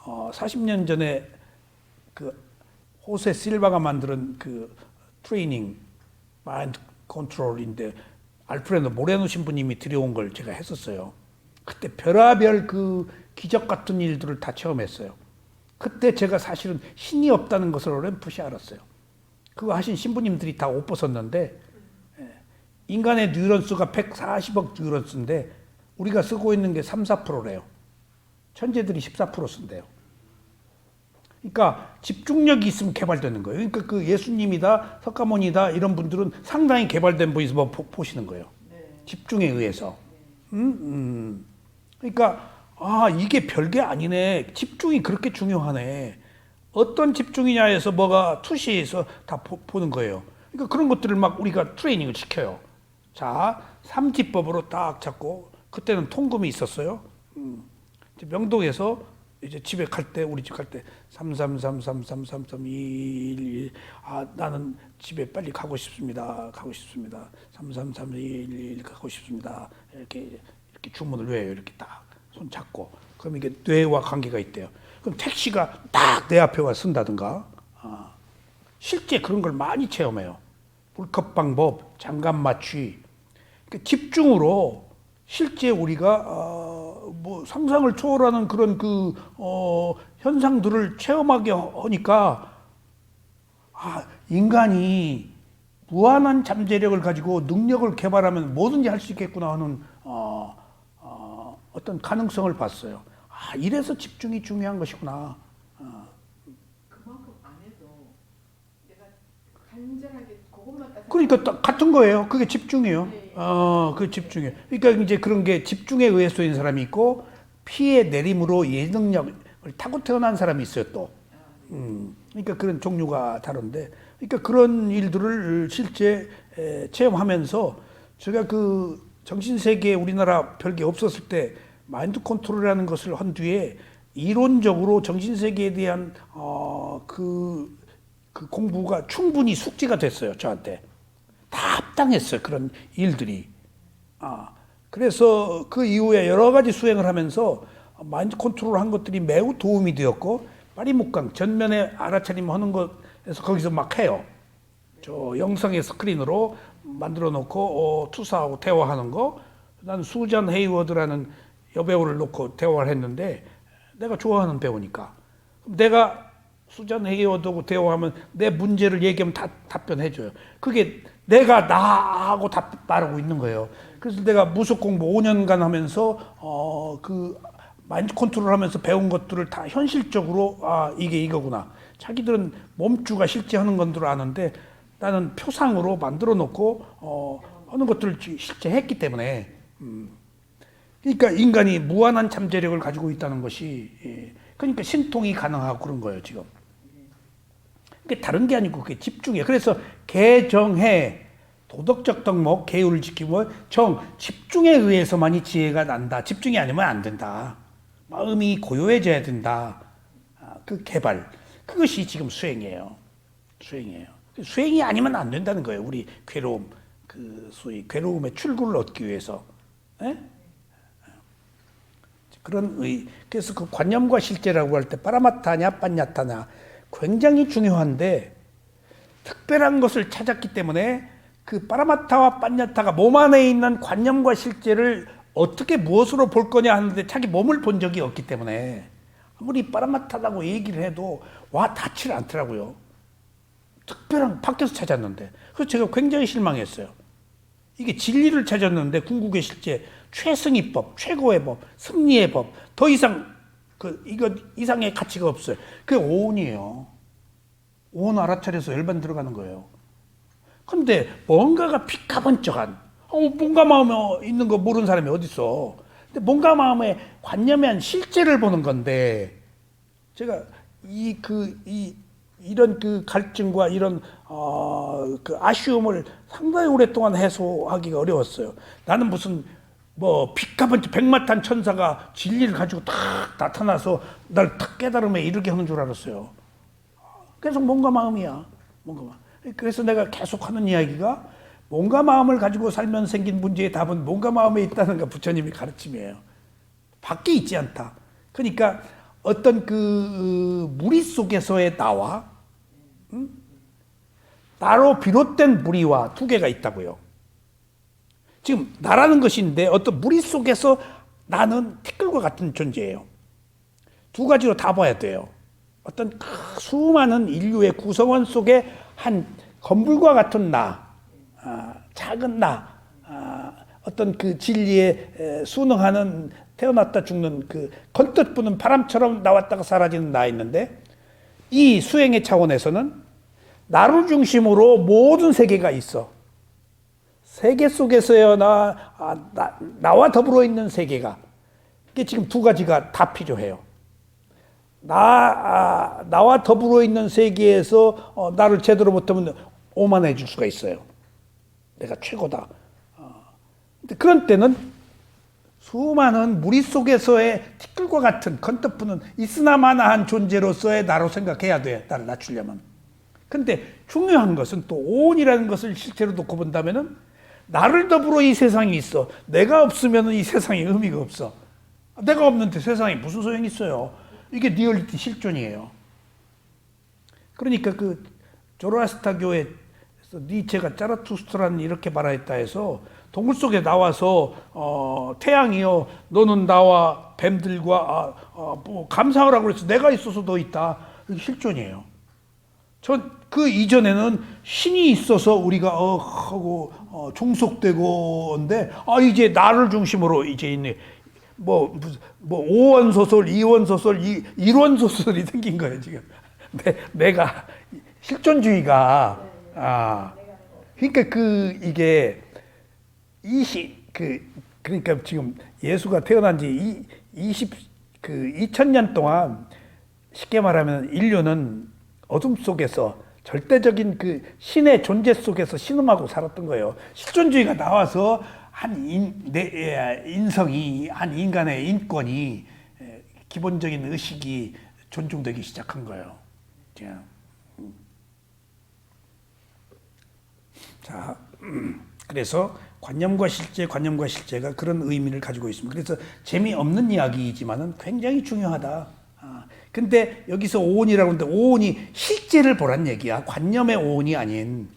[SPEAKER 1] 40년 전에 그 호세 실바가 만든 그 트레이닝 마인드 컨트롤인데 알프레도 모레노 신부님이 들여온 걸 제가 했었어요. 그때 별의별 그 기적 같은 일들을 다 체험했어요. 그때 제가 사실은 신이 없다는 것을 어렴풋이 알았어요. 그거 하신 신부님들이 다 옷 벗었는데 인간의 뉴런수가 140억 뉴런수인데 우리가 쓰고 있는 게 3, 4%래요. 천재들이 14% 쓴대요. 그러니까 집중력이 있으면 개발되는 거예요. 그러니까 그 예수님이다, 석가모니다 이런 분들은 상당히 개발된 분이서 뭐 보시는 거예요. 집중에 의해서. 그러니까 이게 별게 아니네. 집중이 그렇게 중요하네. 어떤 집중이냐에서 뭐가 투시해서 다 보는 거예요. 그러니까 그런 것들을 막 우리가 트레이닝을 시켜요. 자, 삼지법으로 딱 잡고 그때는 통금이 있었어요. 명동에서 이제 집에 갈 때 우리 집 갈 때 3333333211 나는 집에 빨리 가고 싶습니다. 가고 싶습니다. 333211 가고 싶습니다. 이렇게 주문을 외워요. 이렇게 딱 손 잡고 그럼 이게 뇌와 관계가 있대요. 그럼 택시가 딱 내 앞에 와 쓴다든가 실제 그런 걸 많이 체험해요. 물컵 방법, 장갑 맞추기. 그러니까 집중으로 실제 우리가 뭐 상상을 초월하는 그런 그 현상들을 체험하게 하니까 인간이 무한한 잠재력을 가지고 능력을 개발하면 뭐든지 할 수 있겠구나 하는 어떤 가능성을 봤어요. 이래서 집중이 중요한 것이구나.
[SPEAKER 2] 그만큼 안 해도 내가 간절하게 그것만 딱
[SPEAKER 1] 그러니까 같은 거예요. 그게 집중이에요.
[SPEAKER 2] 네.
[SPEAKER 1] 그 집중이에요. 그러니까 이제 그런 게 집중에 의해 쏘인 사람이 있고 피해 내림으로 예능력을 타고 태어난 사람이 있어요 또. 그러니까 그런 종류가 다른데, 그러니까 그런 일들을 실제 체험하면서 제가 그 정신세계에 우리나라 별게 없었을 때 마인드 컨트롤이라는 것을 한 뒤에 이론적으로 정신세계에 대한 그 공부가 충분히 숙지가 됐어요. 저한테 다 합당했어요. 그런 일들이. 그래서 그 이후에 여러 가지 수행을 하면서 마인드 컨트롤 한 것들이 매우 도움이 되었고, 빠리묵강 전면에 알아차림 하는 것에서 거기서 막 해요. 저 영상의 스크린으로 만들어 놓고 투사하고 대화하는 거. 난 수잔 헤이워드라는 여배우를 놓고 대화를 했는데 내가 좋아하는 배우니까 내가 수잔 헤이워드하고 대화하면 내 문제를 얘기하면 다 답변해줘요. 그게 내가 나하고 말하고 있는 거예요. 그래서 내가 무속 공부 5년간 하면서 그 마인드 컨트롤 하면서 배운 것들을 다 현실적으로 이게 이거구나. 자기들은 몸주가 실제 하는 건 줄 아는데 나는 표상으로 만들어 놓고 하는 것들을 실제 했기 때문에 그러니까 인간이 무한한 잠재력을 가지고 있다는 것이 그러니까 신통이 가능하고 그런 거예요 지금. 그게 다른 게 아니고 그게 집중이에요. 그래서 개정해 도덕적 덕목 계율을 지키고 집중에 의해서만이 지혜가 난다. 집중이 아니면 안 된다. 마음이 고요해져야 된다. 그 개발 그것이 지금 수행이에요. 수행이 아니면 안 된다는 거예요. 우리 괴로움 그 소위 괴로움의 출구를 얻기 위해서. 그런 그래서 그 관념과 실제라고 할 때 빠라마타냐 빠냐타냐 굉장히 중요한데 특별한 것을 찾았기 때문에 그 빠라마타와 빠냐타가 몸 안에 있는 관념과 실제를 어떻게 무엇으로 볼 거냐 하는데 자기 몸을 본 적이 없기 때문에 아무리 빠라마타라고 얘기를 해도 와 닿지를 않더라고요. 특별한 밖에서 찾았는데 그래서 제가 굉장히 실망했어요. 이게 진리를 찾았는데 궁극의 실제 최승희법, 최고의 법, 승리의 법 더 이상 이거 이상의 가치가 없어요. 그게 오온이에요. 오온 알아차려서 열반 들어가는 거예요. 근데 뭔가가 피카번쩍한 뭔가 마음에 있는 거 모르는 사람이 어디 있어. 근데 뭔가 마음에 관념한 실제를 보는 건데 제가 이런 그 갈증과 이런 그 아쉬움을 상당히 오랫동안 해소하기가 어려웠어요. 나는 무슨 뭐 피카번쩍 백마탄 천사가 진리를 가지고 딱 나타나서 날 딱 깨달음에 이르게 하는 줄 알았어요. 계속 뭔가 마음이야. 그래서 내가 계속 하는 이야기가 뭔가 마음을 가지고 살면 생긴 문제의 답은 뭔가 마음에 있다는 거 부처님이 가르침이에요. 밖에 있지 않다. 그러니까 어떤 그 무리 속에서의 나와 나로 비롯된 무리와 두 개가 있다고요. 지금 나라는 것인데 어떤 무리 속에서 나는 티끌과 같은 존재예요. 두 가지로 다 봐야 돼요. 어떤 수많은 인류의 구성원 속에 한 건물과 같은 나, 작은 나, 어떤 그 진리에 순응하는 태어났다 죽는 그 건뜻 부는 바람처럼 나왔다가 사라지는 나 있는데 이 수행의 차원에서는 나를 중심으로 모든 세계가 있어. 세계 속에서요 나와 더불어 있는 세계가 이게 지금 두 가지가 다 필요해요. 나와 더불어 있는 세계에서 나를 제대로 못하면 오만해 줄 수가 있어요. 내가 최고다. 근데 그런 때는 수많은 무리 속에서의 티끌과 같은 건떡부는 있으나마나한 존재로서의 나로 생각해야 돼. 나를 낮추려면. 근데 중요한 것은 또 오온이라는 것을 실제로 놓고 본다면은 나를 더불어 이 세상이 있어. 내가 없으면 이 세상에 의미가 없어. 내가 없는데 세상에 무슨 소용이 있어요. 이게 리얼리티 실존이에요. 그러니까 그 조로아스타교에서 니체가 짜라투스트라는 이렇게 말하였다 해서 동굴 속에 나와서 태양이여 너는 나와 뱀들과 뭐 감상하라고 그래서 내가 있어서 너 있다. 이게 실존이에요. 전 그 이전에는 신이 있어서 우리가 하고 종속되고인데 이제 나를 중심으로 이제 있네. 뭐 5원 소설, 2원 소설, 1원 소설이 생긴 거예요 지금. 내가 실존주의가 그러니까 이게 그러니까 지금 예수가 태어난 지 2000년 동안 쉽게 말하면 인류는 어둠 속에서 절대적인 그 신의 존재 속에서 신음하고 살았던 거예요. 실존주의가 나와서 한 인성이, 한 인간의 인권이, 기본적인 의식이 존중되기 시작한 거예요. 자, 그래서 관념과 실제가 그런 의미를 가지고 있습니다. 그래서 재미없는 이야기이지만은 굉장히 중요하다. 근데 여기서 오온이라고 하는데 오온이 실제를 보란 얘기야. 관념의 오온이 아닌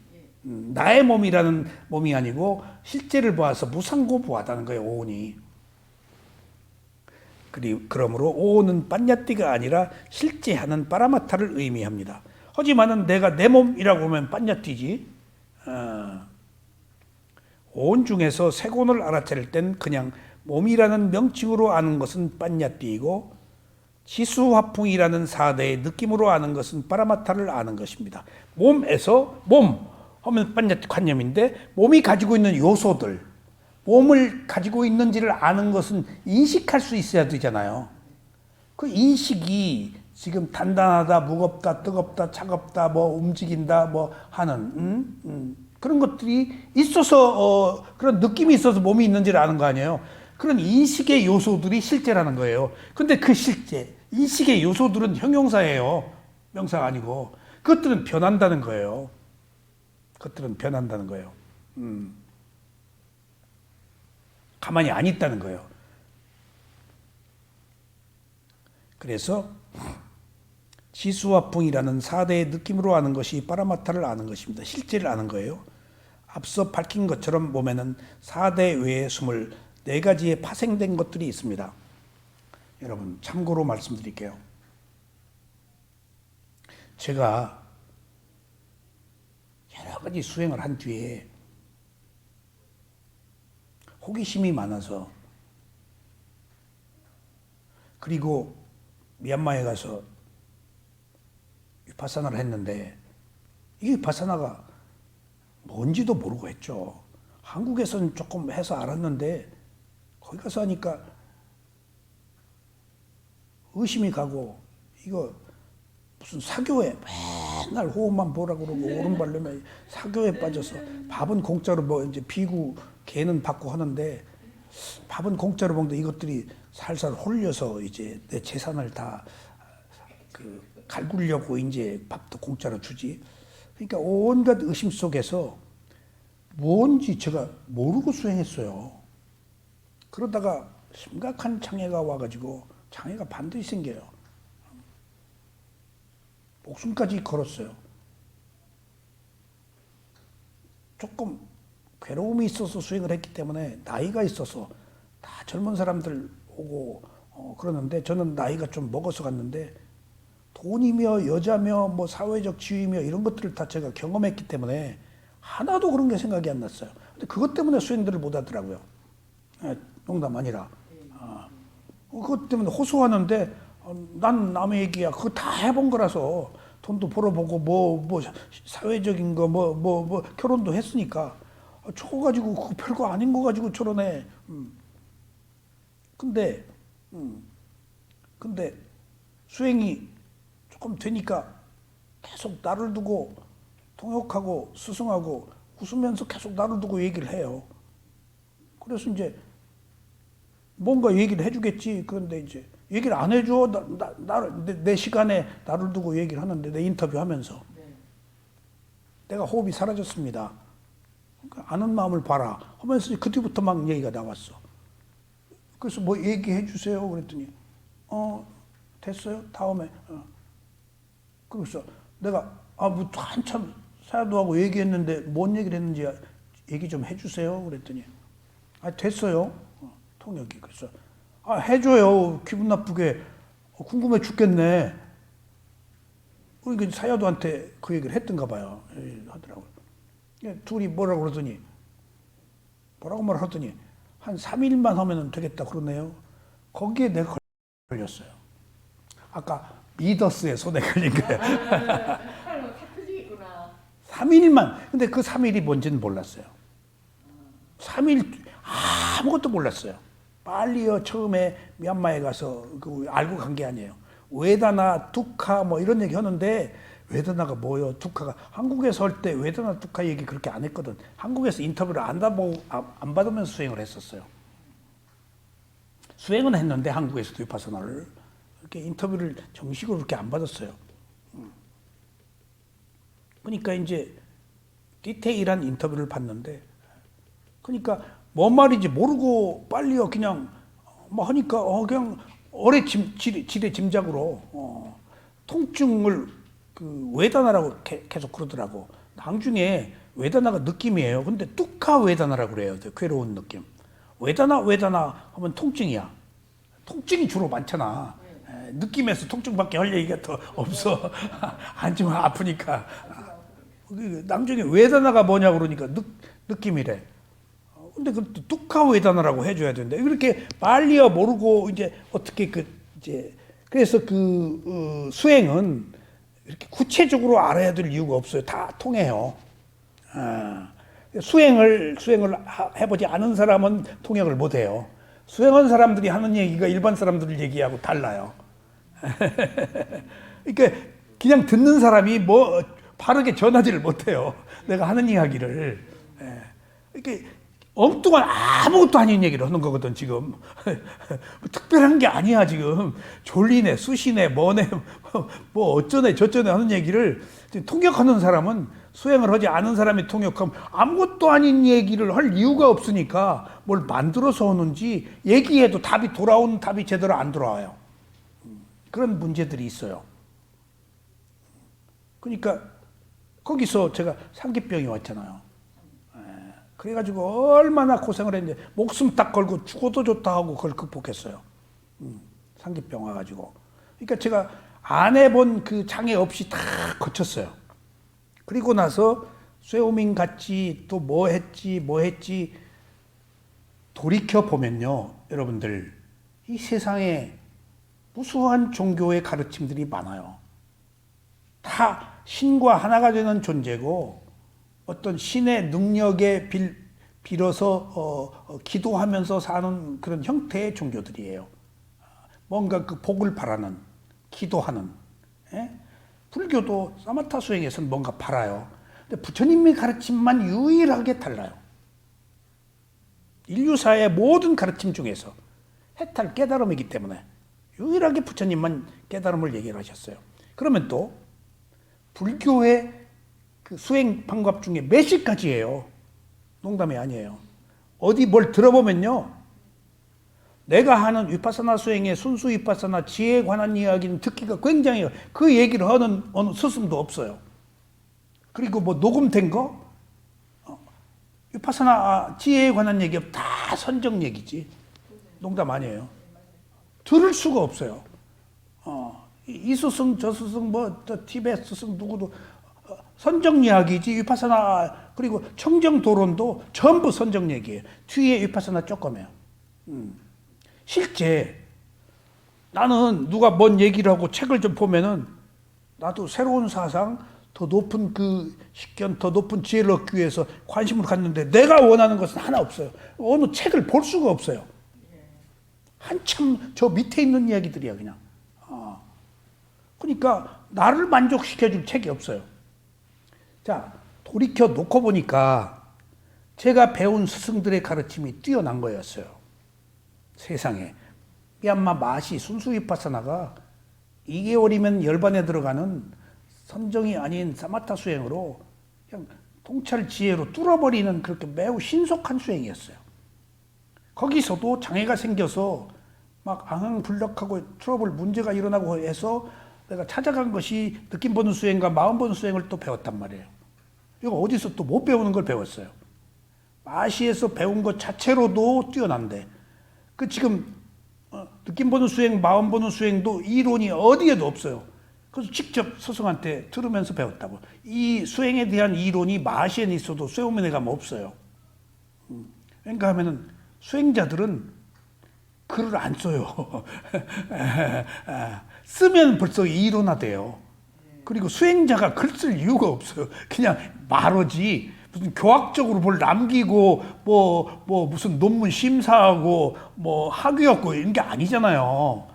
[SPEAKER 1] 나의 몸이라는 몸이 아니고 실제를 보아서 무상고부하다는 거예요. 오온이. 그러므로 오온은 빤야띠가 아니라 실제하는 파라마타를 의미합니다. 하지만은 내가 내 몸이라고 하면 빤야띠지. 오온 중에서 세곤을 알아차릴 땐 그냥 몸이라는 명칭으로 아는 것은 빤야띠이고 지수화풍이라는 사대의 느낌으로 아는 것은 파라마타를 아는 것입니다. 몸에서 몸 하면 빤야띠 관념인데 몸이 가지고 있는 요소들, 몸을 가지고 있는지를 아는 것은 인식할 수 있어야 되잖아요. 그 인식이 지금 단단하다, 무겁다, 뜨겁다, 차갑다, 뭐 움직인다, 뭐 하는 그런 것들이 있어서 그런 느낌이 있어서 몸이 있는지를 아는 거 아니에요. 그런 인식의 요소들이 실제라는 거예요. 근데 그 실제, 인식의 요소들은 형용사예요. 명사가 아니고. 그것들은 변한다는 거예요. 가만히 안 있다는 거예요. 그래서 지수화풍이라는 4대의 느낌으로 아는 것이 파라마타를 아는 것입니다. 실제를 아는 거예요. 앞서 밝힌 것처럼 몸에는 4대 외에 24가지의 파생된 것들이 있습니다. 여러분 참고로 말씀드릴게요. 제가 여러 가지 수행을 한 뒤에 호기심이 많아서 그리고 미얀마에 가서 위파사나를 했는데 이 위파사나가 뭔지도 모르고 했죠. 한국에서는 조금 해서 알았는데 거기 가서 하니까 의심이 가고 이거 무슨 사교에 맨날 호흡만 보라고 그러고 오른발로면 사교에 빠져서 밥은 공짜로 뭐 이제 비구 개는 받고 하는데 밥은 공짜로 먹는데 이것들이 살살 홀려서 이제 내 재산을 다 갈구려고 이제 밥도 공짜로 주지. 그러니까 온갖 의심 속에서 뭔지 제가 모르고 수행했어요. 그러다가 심각한 장애가 와가지고 장애가 반드시 생겨요. 목숨까지 걸었어요. 조금 괴로움이 있어서 수행을 했기 때문에 나이가 있어서 다 젊은 사람들 오고 그러는데 저는 나이가 좀 먹어서 갔는데 돈이며 여자며 뭐 사회적 지위며 이런 것들을 다 제가 경험했기 때문에 하나도 그런 게 생각이 안 났어요. 근데 그것 때문에 수행들을 못 하더라고요. 농담 아니라. 그것 때문에 호소하는데 난 남의 얘기야. 그거 다 해본 거라서 돈도 벌어보고 뭐 사회적인 거 뭐 결혼도 했으니까 저거 가지고 그거 별거 아닌 거 가지고 저러네. 근데 수행이 조금 되니까 계속 나를 두고 통역하고 스승하고 웃으면서 계속 나를 두고 얘기를 해요. 그래서 이제 뭔가 얘기를 해주겠지. 그런데 이제 얘기를 안 해줘. 내 시간에 나를 두고 얘기를 하는데 내 인터뷰하면서 내가 호흡이 사라졌습니다. 그러니까 아는 마음을 봐라 하면서 그 뒤부터 막 얘기가 나왔어. 그래서 뭐 얘기해 주세요. 그랬더니 됐어요. 다음에 그래서 내가 뭐 한참 사야도하고 얘기했는데 뭔 얘기를 했는지 얘기 좀 해주세요. 그랬더니 됐어요. 통역이. 그래서 해줘요. 기분 나쁘게 궁금해 죽겠네. 그러니까 사야도한테 그 얘기를 했던가 봐요. 하더라고요. 둘이 뭐라고 그러더니 뭐라고 말하더니 한 3일만 하면 되겠다 그러네요. 거기에 내가 걸렸어요. 아까 미더스의 손에 걸린 거예요. 3일만. 근데 그 3일이 뭔지는 몰랐어요. 3일 아무것도 몰랐어요. 빨리요 처음에 미얀마에 가서 그 알고 간 게 아니에요. 웨다나 두카 뭐 이런 얘기 하는데 웨다나가 뭐요? 두카가 한국에서 할 때 웨다나 두카 얘기 그렇게 안 했거든. 한국에서 인터뷰를 안 받으면서 수행을 했었어요. 수행은 했는데 한국에서도 위파사나를 이렇게 인터뷰를 정식으로 그렇게 안 받았어요. 그러니까 이제 디테일한 인터뷰를 봤는데 그러니까 뭔 말인지 모르고 빨리요 그냥 뭐 하니까 그냥 지레 짐작으로 통증을 그 웨다나라고 계속 그러더라고. 나중에 웨다나가 느낌이에요. 근데 뚜카 웨다나라고 그래요. 괴로운 느낌. 웨다나 하면 통증이야. 통증이 주로 많잖아. 느낌에서 통증밖에 할 얘기가 더 없어. 앉으면 아프니까. 나중에 웨다나가 뭐냐고 그러니까 느낌이래. 근데 그것도 뚜카 웨다나라고 해줘야 되는데 이렇게 빨리야 모르고 이제 어떻게 그래서 수행은 이렇게 구체적으로 알아야 될 이유가 없어요. 다 통해요. 수행을 해보지 않은 사람은 통역을 못 해요. 수행한 사람들이 하는 얘기가 일반 사람들 얘기하고 달라요. 그러니까 그냥 듣는 사람이 뭐 바르게 전하지를 못해요. 내가 하는 이야기를. 이렇게 엉뚱한 아무것도 아닌 얘기를 하는 거거든 지금. 특별한 게 아니야 지금. 졸리네, 쑤시네, 뭐네, 뭐 어쩌네 저쩌네 하는 얘기를 통역하는 사람은 수행을 하지 않은 사람이 통역하면 아무것도 아닌 얘기를 할 이유가 없으니까 뭘 만들어서 하는지 얘기해도 돌아오는 답이 제대로 안 돌아와요. 그런 문제들이 있어요. 그러니까 거기서 제가 상기병이 왔잖아요. 그래가지고 얼마나 고생을 했는데 목숨 딱 걸고 죽어도 좋다 하고 그걸 극복했어요. 상기병 와가지고. 그러니까 제가 안 해본 그 장애 없이 다 거쳤어요. 그리고 나서 쇠오밍 같이 또 뭐 했지 돌이켜 보면요, 여러분들 이 세상에 무수한 종교의 가르침들이 많아요. 다 신과 하나가 되는 존재고 어떤 신의 능력에 빌어서 기도하면서 사는 그런 형태의 종교들이에요. 뭔가 그 복을 바라는, 기도하는. 불교도 사마타 수행에서는 뭔가 바라요. 근데 부처님의 가르침만 유일하게 달라요. 인류사의 모든 가르침 중에서 해탈 깨달음이기 때문에 유일하게 부처님만 깨달음을 얘기를 하셨어요. 그러면 또 불교의 그 수행 방법 중에 몇십 가지예요. 농담이 아니에요. 어디 뭘 들어보면요, 내가 하는 위파사나 수행의 순수 위파사나 지혜에 관한 이야기는 듣기가 굉장히 그 얘기를 하는 어느 스승도 없어요. 그리고 뭐 녹음된 거 위파사나 지혜에 관한 얘기 다 선정 얘기지. 농담 아니에요. 들을 수가 없어요. 이 스승 저 스승 뭐 저 티베트 스승 누구도 선정 이야기지. 위파사나 그리고 청정도론도 전부 선정 얘기예요. 뒤에 위파사나 조금해요. 실제 나는 누가 뭔 얘기를 하고 책을 좀 보면은 나도 새로운 사상, 더 높은 그 식견, 더 높은 지혜를 얻기 위해서 관심을 갖는데 내가 원하는 것은 하나 없어요. 어느 책을 볼 수가 없어요. 한참 저 밑에 있는 이야기들이야 그냥. 그러니까 나를 만족시켜줄 책이 없어요. 자, 돌이켜 놓고 보니까 제가 배운 스승들의 가르침이 뛰어난 거였어요. 세상에. 미얀마 마시 순수 위파사나가 2개월이면 열반에 들어가는 선정이 아닌 사마타 수행으로 그냥 통찰 지혜로 뚫어버리는 그렇게 매우 신속한 수행이었어요. 거기서도 장애가 생겨서 막 앙앙불락하고 트러블 문제가 일어나고 해서 내가 찾아간 것이 느낌 보는 수행과 마음 보는 수행을 또 배웠단 말이에요. 이거 어디서 또 못 배우는 걸 배웠어요. 마시에서 배운 것 자체로도 뛰어난데 그 지금 느낌 보는 수행, 마음 보는 수행도 이론이 어디에도 없어요. 그래서 직접 스승한테 들으면서 배웠다고. 이 수행에 대한 이론이 마시에 있어도 쇠오면에 가면 없어요. 그러니까 하면은 수행자들은 글을 안 써요. 쓰면 벌써 이론화돼요. 그리고 수행자가 글 쓸 이유가 없어요. 그냥 말하지. 무슨 교학적으로 뭘 남기고 뭐 무슨 논문 심사하고 뭐 학위였고 이런 게 아니잖아요.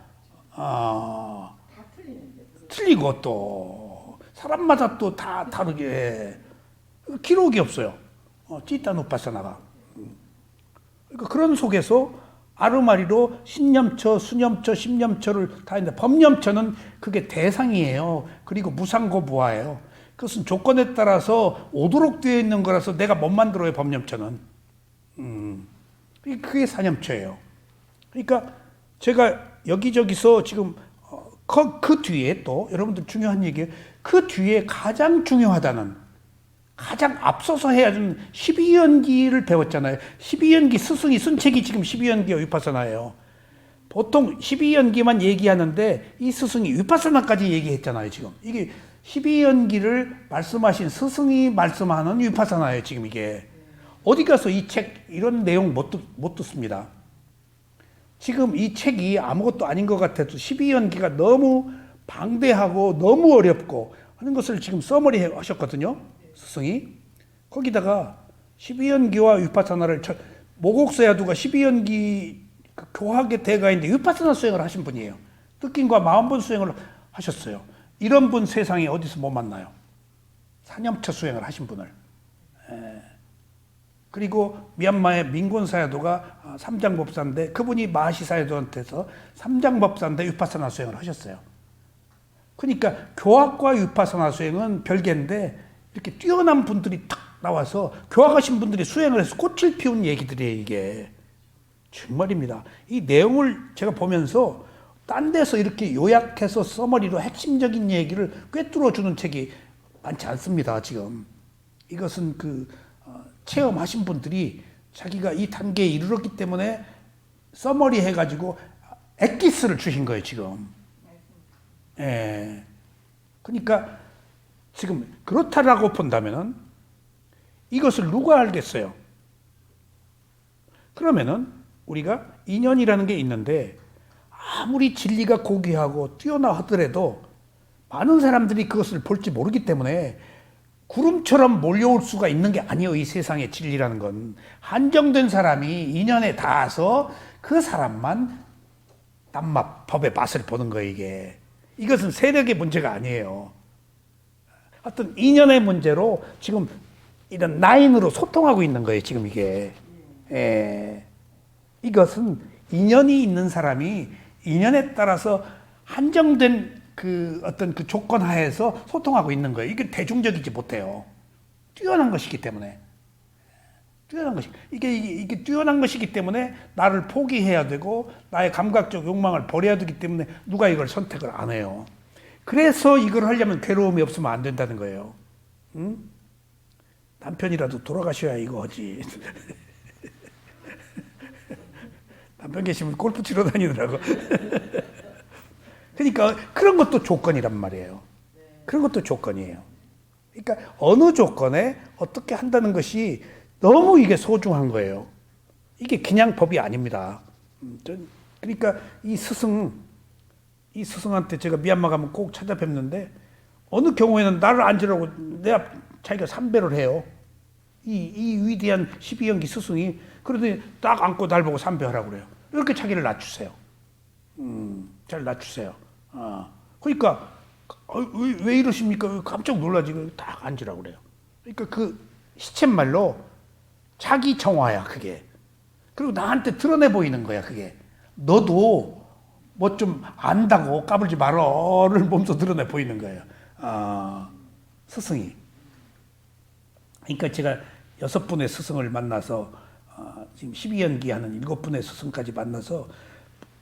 [SPEAKER 2] 다 틀리는데.
[SPEAKER 1] 틀리고 또 사람마다 또 다 다르게 기록이 없어요. 찌따 누파사나가. 그러니까 그런 속에서 아르마리로 신념처, 수념처, 심념처를 다 했는데 법념처는 그게 대상이에요. 그리고 무상고부화예요. 그것은 조건에 따라서 오도록 되어 있는 거라서 내가 못 만들어요, 법념처는. 그게 사념처예요. 그러니까 제가 여기저기서 지금 그 뒤에 또 여러분들 중요한 얘기예요. 그 뒤에 가장 중요하다는 가장 앞서서 해야 하는 12연기를 배웠잖아요. 12연기 스승이 쓴 책이 지금 12연기 위파사나예요. 보통 12연기만 얘기하는데 이 스승이 위파사나까지 얘기했잖아요, 지금. 이게 12연기를 말씀하신 스승이 말씀하는 위파사나예요, 지금 이게. 어디 가서 이 책 이런 내용 못 듣습니다. 지금 이 책이 아무것도 아닌 것 같아도 12연기가 너무 방대하고 너무 어렵고 하는 것을 지금 서머리 하셨거든요. 스승이. 거기다가 12연기와 위파사나를 모곡서야두가 12연기 교학의 대가인데 위파사나 수행을 하신 분이에요. 느낌과 마음본 수행을 하셨어요. 이런 분 세상에 어디서 못 만나요. 사념처 수행을 하신 분을. 그리고 미얀마의 민곤사야도가 삼장법사인데 그분이 마하시사야도한테서 삼장법사인데 위파사나 수행을 하셨어요. 그러니까 교학과 위파사나 수행은 별개인데 이렇게 뛰어난 분들이 탁 나와서 교학하신 분들이 수행을 해서 꽃을 피운 얘기들이에요, 이게. 정말입니다. 이 내용을 제가 보면서 딴 데서 이렇게 요약해서 서머리로 핵심적인 얘기를 꿰뚫어주는 책이 많지 않습니다, 지금. 이것은 체험하신 분들이 자기가 이 단계에 이르렀기 때문에 서머리 해가지고 엑기스를 주신 거예요, 지금. 예. 그러니까 지금 그렇다라고 본다면은 이것을 누가 알겠어요? 그러면은 우리가 인연이라는 게 있는데 아무리 진리가 고귀하고 뛰어나 하더라도 많은 사람들이 그것을 볼지 모르기 때문에 구름처럼 몰려올 수가 있는 게 아니에요. 이 세상의 진리라는 건 한정된 사람이 인연에 닿아서 그 사람만 땀맛 법의 맛을 보는 거예요. 이것은 세력의 문제가 아니에요. 어떤 인연의 문제로 지금 이런 라인으로 소통하고 있는 거예요. 지금 이게. 이것은 인연이 있는 사람이 인연에 따라서 한정된 어떤 조건 하에서 소통하고 있는 거예요. 이게 대중적이지 못해요. 뛰어난 것이기 때문에. 뛰어난 것이 이게 뛰어난 것이기 때문에 나를 포기해야 되고 나의 감각적 욕망을 버려야 되기 때문에 누가 이걸 선택을 안 해요. 그래서 이걸 하려면 괴로움이 없으면 안 된다는 거예요. 응? 남편이라도 돌아가셔야 이거 하지. 남편 계시면 골프 치러 다니더라고. 그러니까 그런 것도 조건이란 말이에요. 그런 것도 조건이에요. 그러니까 어느 조건에 어떻게 한다는 것이 너무 이게 소중한 거예요. 이게 그냥 법이 아닙니다. 그러니까 이 스승한테 제가 미얀마 가면 꼭 찾아뵙는데 어느 경우에는 나를 앉으라고 자기가 삼배를 해요. 이 위대한 12연기 스승이 그러더니 딱 앉고 날 보고 삼배하라고 그래요. 이렇게 자기를 낮추세요. 잘 낮추세요. 그러니까 왜 이러십니까? 깜짝 놀라지. 딱 앉으라고 그래요. 그러니까 그 시쳇말로 자기 정화야 그게. 그리고 나한테 드러내 보이는 거야 그게. 너도 뭐 좀 안다고 까불지 말어를 몸소 드러내 보이는 거예요. 스승이. 그러니까 제가 6분의 스승을 만나서 지금 12연기 하는 7분의 스승까지 만나서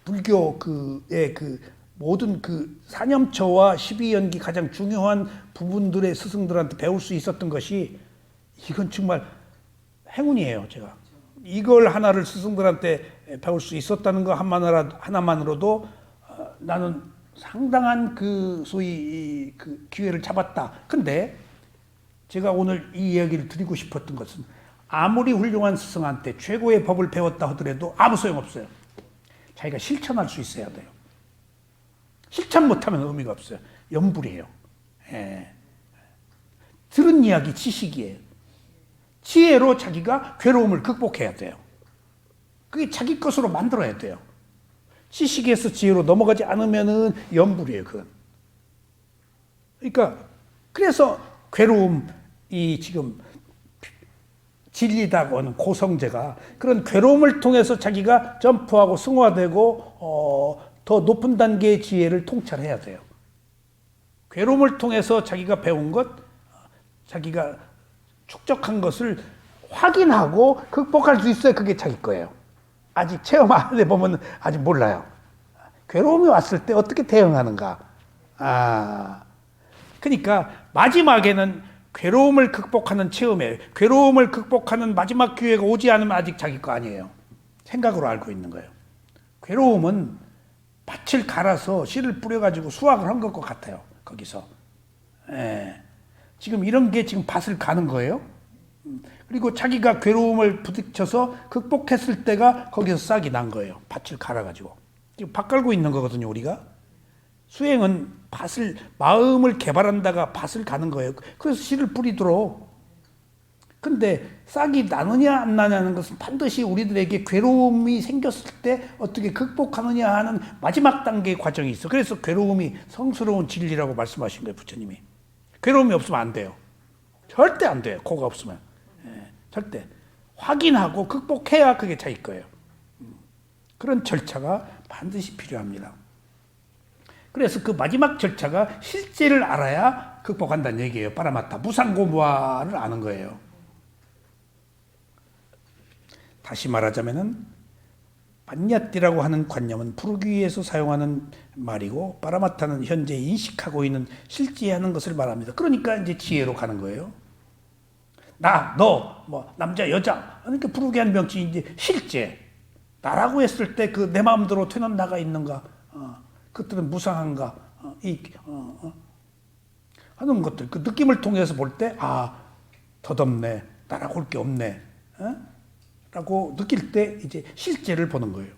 [SPEAKER 1] 불교의 그 모든 그 사념처와 12연기 가장 중요한 부분들의 스승들한테 배울 수 있었던 것이 이건 정말 행운이에요. 제가 이걸 하나를 스승들한테 배울 수 있었다는 거 하나만으로도 나는 상당한 그 소위 그 기회를 잡았다. 근데 제가 오늘 이 이야기를 드리고 싶었던 것은 아무리 훌륭한 스승한테 최고의 법을 배웠다 하더라도 아무 소용없어요. 자기가 실천할 수 있어야 돼요. 실천 못하면 의미가 없어요. 염불이에요. 예. 들은 이야기 지식이에요. 지혜로 자기가 괴로움을 극복해야 돼요. 그게 자기 것으로 만들어야 돼요. 지식에서 지혜로 넘어가지 않으면은 염불이에요. 그건. 그러니까 그래서 괴로움이 지금 진리다고 하는 고성제가 그런 괴로움을 통해서 자기가 점프하고 승화되고 더 높은 단계의 지혜를 통찰해야 돼요. 괴로움을 통해서 자기가 배운 것, 자기가 축적한 것을 확인하고 극복할 수 있어야 그게 자기 거예요. 아직 체험 안 해보면 아직 몰라요. 괴로움이 왔을 때 어떻게 대응하는가. 그러니까 마지막에는 괴로움을 극복하는 체험이에요. 괴로움을 극복하는 마지막 기회가 오지 않으면 아직 자기 거 아니에요. 생각으로 알고 있는 거예요. 괴로움은 밭을 갈아서 씨를 뿌려가지고 수확을 한 것과 같아요. 거기서. 예. 지금 이런 게 지금 밭을 가는 거예요. 그리고 자기가 괴로움을 부딪혀서 극복했을 때가 거기서 싹이 난 거예요. 밭을 갈아가지고. 지금 밭 갈고 있는 거거든요, 우리가. 수행은 마음을 개발한다가 밭을 가는 거예요. 그래서 씨를 뿌리도록. 근데 싹이 나느냐 안 나냐는 것은 반드시 우리들에게 괴로움이 생겼을 때 어떻게 극복하느냐 하는 마지막 단계의 과정이 있어. 그래서 괴로움이 성스러운 진리라고 말씀하신 거예요, 부처님이. 괴로움이 없으면 안 돼요. 절대 안 돼요, 코가 없으면. 절대. 확인하고 극복해야 그게 자기 거예요. 그런 절차가 반드시 필요합니다. 그래서 그 마지막 절차가 실제를 알아야 극복한다는 얘기예요. 파라마타. 무상고무화를 아는 거예요. 다시 말하자면은 반야띠라고 하는 관념은 부르기 위해서 사용하는 말이고 파라마타는 현재 인식하고 있는 실제하는 것을 말합니다. 그러니까 이제 지혜로 가는 거예요. 나, 너, 뭐 남자, 여자. 그러니까 부르기 한 명칭이 이제 실제. 나라고 했을 때 그 내 마음대로 되는 나가 있는가? 그것들은 무상한가? 하는 것들. 그 느낌을 통해서 볼 때 덧없네. 나라고 할 게 없네. 라고 느낄 때 이제 실제를 보는 거예요.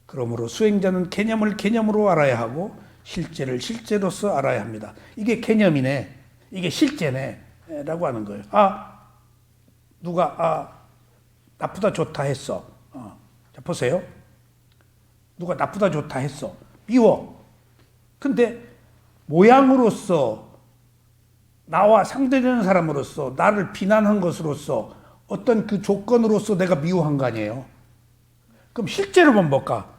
[SPEAKER 1] 그러므로 수행자는 개념을 개념으로 알아야 하고 실제를 실제로서 알아야 합니다. 이게 개념이네. 이게 실제네. 라고 하는 거예요. 누가 나쁘다 좋다 했어. 자, 보세요. 누가 나쁘다 좋다 했어. 미워. 근데 모양으로서 나와 상대되는 사람으로서 나를 비난한 것으로서 어떤 그 조건으로서 내가 미워한 거 아니에요. 그럼 실제로 보면 뭘까?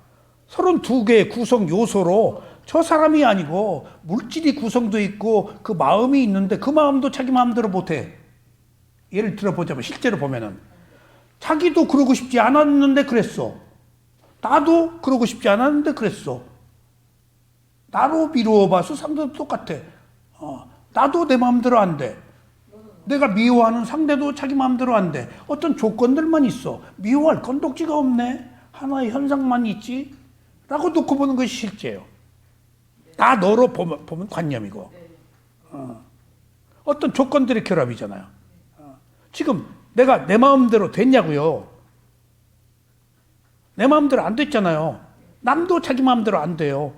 [SPEAKER 1] 32개의 구성 요소로 저 사람이 아니고 물질이 구성되어 있고 그 마음이 있는데 그 마음도 자기 마음대로 못해. 예를 들어 보자면 실제로 보면은 자기도 그러고 싶지 않았는데 그랬어. 나도 그러고 싶지 않았는데 그랬어. 나로 미루어 봐서 상대도 똑같아. 나도 내 마음대로 안 돼. 내가 미워하는 상대도 자기 마음대로 안 돼. 어떤 조건들만 있어. 미워할 건덕지가 없네. 하나의 현상만 있지. 라고 놓고 보는 것이 실제예요. 다 너로 보면 관념이고. 어떤 조건들의 결합이잖아요. 지금 내가 내 마음대로 됐냐고요. 내 마음대로 안 됐잖아요. 남도 자기 마음대로 안 돼요.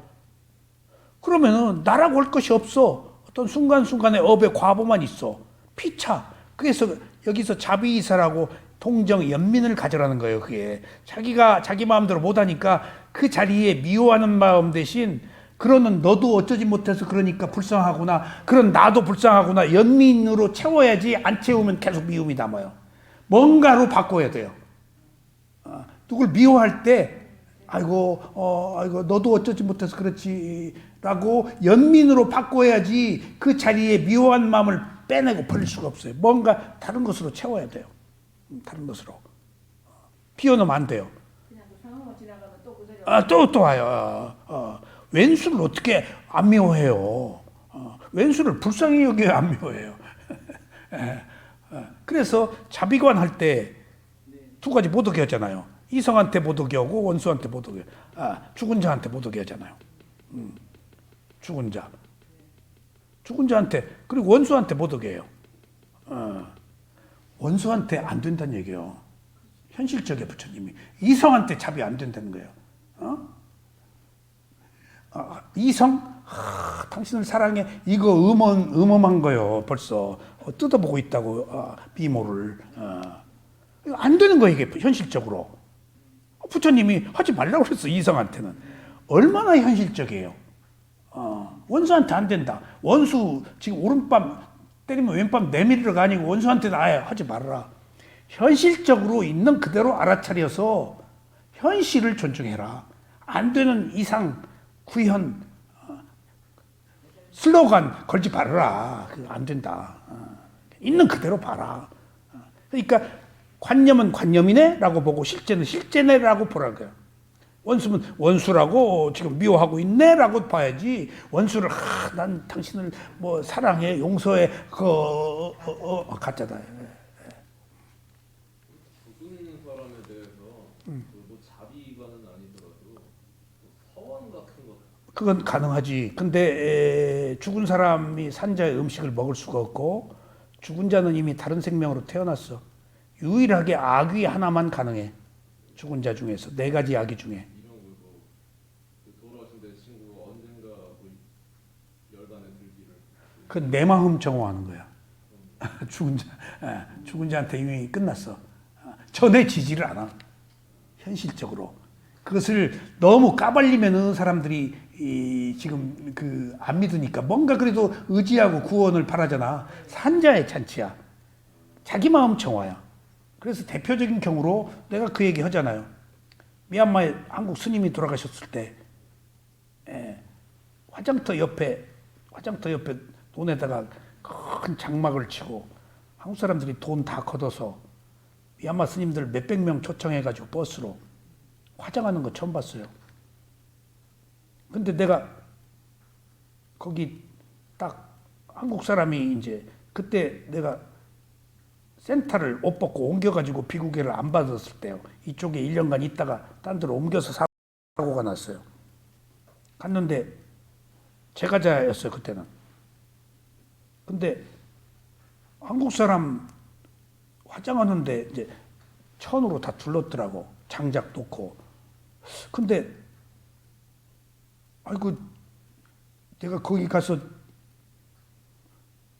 [SPEAKER 1] 그러면은 나라고 할 것이 없어. 어떤 순간순간의 업의 과보만 있어. 피차. 그래서 여기서 자비이사라고 동정, 연민을 가져라는 거예요. 그게 자기가 자기 마음대로 못하니까 그 자리에 미워하는 마음 대신 그러는 너도 어쩌지 못해서 그러니까 불쌍하구나. 그런 나도 불쌍하구나. 연민으로 채워야지. 안 채우면 계속 미움이 남아요. 뭔가로 바꿔야 돼요. 누굴 미워할 때 아이고 너도 어쩌지 못해서 그렇지라고 연민으로 바꿔야지 그 자리에 미워한 마음을 빼내고 버릴 수가 없어요. 뭔가 다른 것으로 채워야 돼요. 다른 것으로 비워놓으면 안 돼요.
[SPEAKER 2] 그냥 그 상황만 지나가면 또 그 자리에
[SPEAKER 1] 또 와요. 왼수를 어떻게 안 미워해요? 왼수를 불쌍히 여겨야 안 미워해요. 그래서 자비관 할 때 두 가지 못 오게 하잖아요. 이성한테 못 오게 하고 원수한테 못 오게. 죽은 자한테 못 오게 하잖아요. 죽은 자. 죽은 자한테 그리고 원수한테 못 오게 해요. 원수한테 안 된다는 얘기예요. 현실적이에요, 부처님이. 이성한테 자비 안 된다는 거예요. 이성? 당신을 사랑해. 이거 음험한 거예요, 벌써. 뜯어보고 있다고, 미모를. 안 되는 거예요, 이게, 현실적으로. 부처님이 하지 말라고 그랬어, 이성한테는. 얼마나 현실적이에요. 원수한테 안 된다. 원수, 지금 오른밤 때리면 왼밤 내밀으러 아니고 원수한테는 아예 하지 말아라. 현실적으로 있는 그대로 알아차려서 현실을 존중해라. 안 되는 이상, 구현, 슬로건 걸지 말아라. 그거 안 된다. 있는 그대로 봐라. 그러니까 관념은 관념이네? 라고 보고 실제는 실제네? 라고 보라고요. 원수는 원수라고 지금 미워하고 있네? 라고 봐야지 원수를 난 당신을 뭐 사랑해 용서해 가짜다.
[SPEAKER 3] 죽은 사람에 대해서 뭐 자비관은 아니더라도 서원 같은 것
[SPEAKER 1] 그건 가능하지. 근데 죽은 사람이 산 자의 음식을 먹을 수가 없고 죽은 자는 이미 다른 생명으로 태어났어. 유일하게 악이 하나만 가능해. 죽은 자 중에서 네 가지 악이 중에.
[SPEAKER 3] 이런 거고 돌아오신 내 친구가 언젠가 뭐 열반에 들기를
[SPEAKER 1] 그 내 마음 정화하는 거야. 죽은 자한테 이미 끝났어. 전해지지를 않아. 현실적으로. 그것을 너무 까발리면은 사람들이 지금 안 믿으니까 뭔가 그래도 의지하고 구원을 바라잖아. 산자의 잔치야. 자기 마음 정화야. 그래서 대표적인 경우로 내가 그 얘기 하잖아요. 미얀마에 한국 스님이 돌아가셨을 때 화장터 옆에 돈에다가 큰 장막을 치고 한국 사람들이 돈 다 걷어서 미얀마 스님들 몇백 명 초청해가지고 버스로 화장하는 거 처음 봤어요. 근데 내가 거기 딱 한국 사람이 이제 그때 내가 센터를 옷 벗고 옮겨가지고 비구계를 안 받았을 때요. 이쪽에 1년간 있다가 딴 데로 옮겨서 사고가 났어요. 갔는데 제가자였어요, 그때는. 근데 한국 사람 화장하는데 이제 천으로 다 둘렀더라고. 장작 놓고. 근데 아이고 내가 거기 가서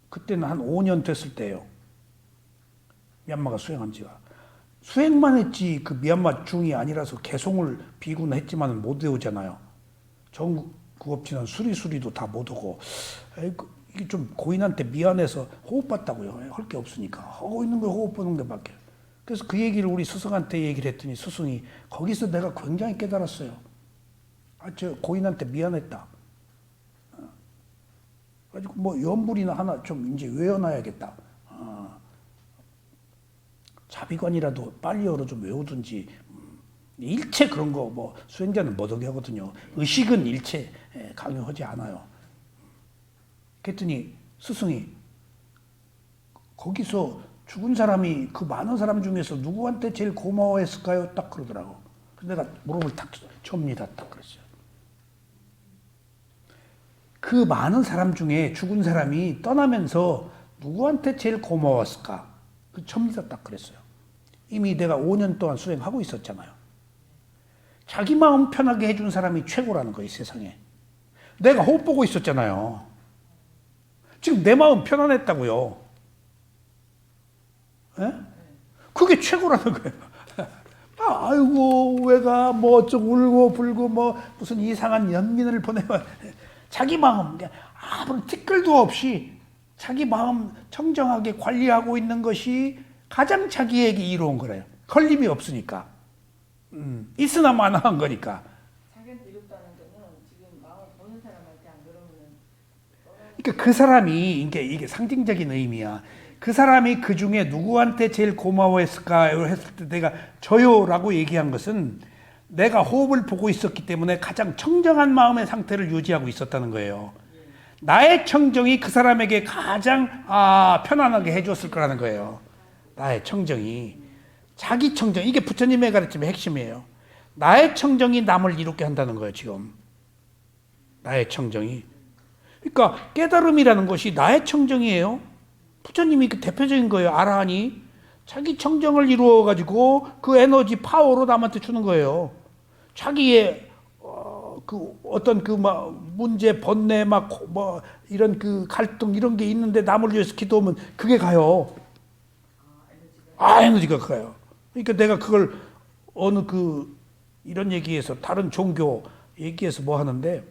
[SPEAKER 1] 그때는 한 5년 됐을 때예요. 미얀마가 수행한 지가. 수행만 했지 그 미얀마 중이 아니라서 개송을 비구는 했지만 못 외우잖아요. 전국업체는 수리도 다 못 오고. 이게 좀 고인한테 미안해서 호흡받다고요. 할 게 없으니까. 하고 있는 거 호흡 보는 게밖에. 그래서 그 얘기를 우리 스승한테 얘기를 했더니 스승이 거기서 내가 굉장히 깨달았어요. 저 고인한테 미안했다. 가지고 뭐 연불이나 하나 좀 이제 외워놔야겠다. 자비관이라도 빨리어로 좀 외우든지. 일체 그런 거 뭐 수행자는 못 오게 하거든요. 의식은 일체 강요하지 않아요. 그랬더니 스승이 거기서 죽은 사람이 그 많은 사람 중에서 누구한테 제일 고마워했을까요? 딱 그러더라고. 그래서 내가 무릎을 탁 접니다. 딱 그랬어요. 그 많은 사람 중에 죽은 사람이 떠나면서 누구한테 제일 고마웠을까? 그 접니다. 딱 그랬어요. 이미 내가 5년 동안 수행하고 있었잖아요. 자기 마음 편하게 해준 사람이 최고라는 거예요, 세상에. 내가 호흡 보고 있었잖아요. 지금 내 마음 편안했다고요. 예? 그게 최고라는 거예요. 아이고, 왜가 뭐 어쩌고 울고 불고 뭐 무슨 이상한 연민을 보내면 자기 마음, 아무런 티끌도 없이 자기 마음 청정하게 관리하고 있는 것이 가장 자기에게 이로운 거래요. 걸림이 없으니까. 있으나 마나한 거니까.
[SPEAKER 2] 자기한테 이롭다는 거는 지금 마음을 보는 사람한테 안 그러면은
[SPEAKER 1] 그러니까 그 사람이 이게 상징적인 의미야. 그 사람이 그 중에 누구한테 제일 고마워했을까요? 했을 때 내가 저요라고 얘기한 것은 내가 호흡을 보고 있었기 때문에 가장 청정한 마음의 상태를 유지하고 있었다는 거예요. 나의 청정이 그 사람에게 가장 편안하게 해줬을 거라는 거예요. 나의 청정이. 자기 청정, 이게 부처님의 가르침의 핵심이에요. 나의 청정이 남을 이롭게 한다는 거예요, 지금. 나의 청정이. 그러니까 깨달음이라는 것이 나의 청정이에요. 부처님이 그 대표적인 거예요. 아라한이 자기 청정을 이루어가지고 그 에너지 파워로 남한테 주는 거예요. 자기의 그 어떤 그 막 문제, 번뇌, 막 뭐 이런 그 갈등 이런 게 있는데 남을 위해서 기도하면 그게 가요. 에너지가 가요. 그러니까 내가 그걸 어느 그 이런 얘기에서 다른 종교 얘기해서 뭐 하는데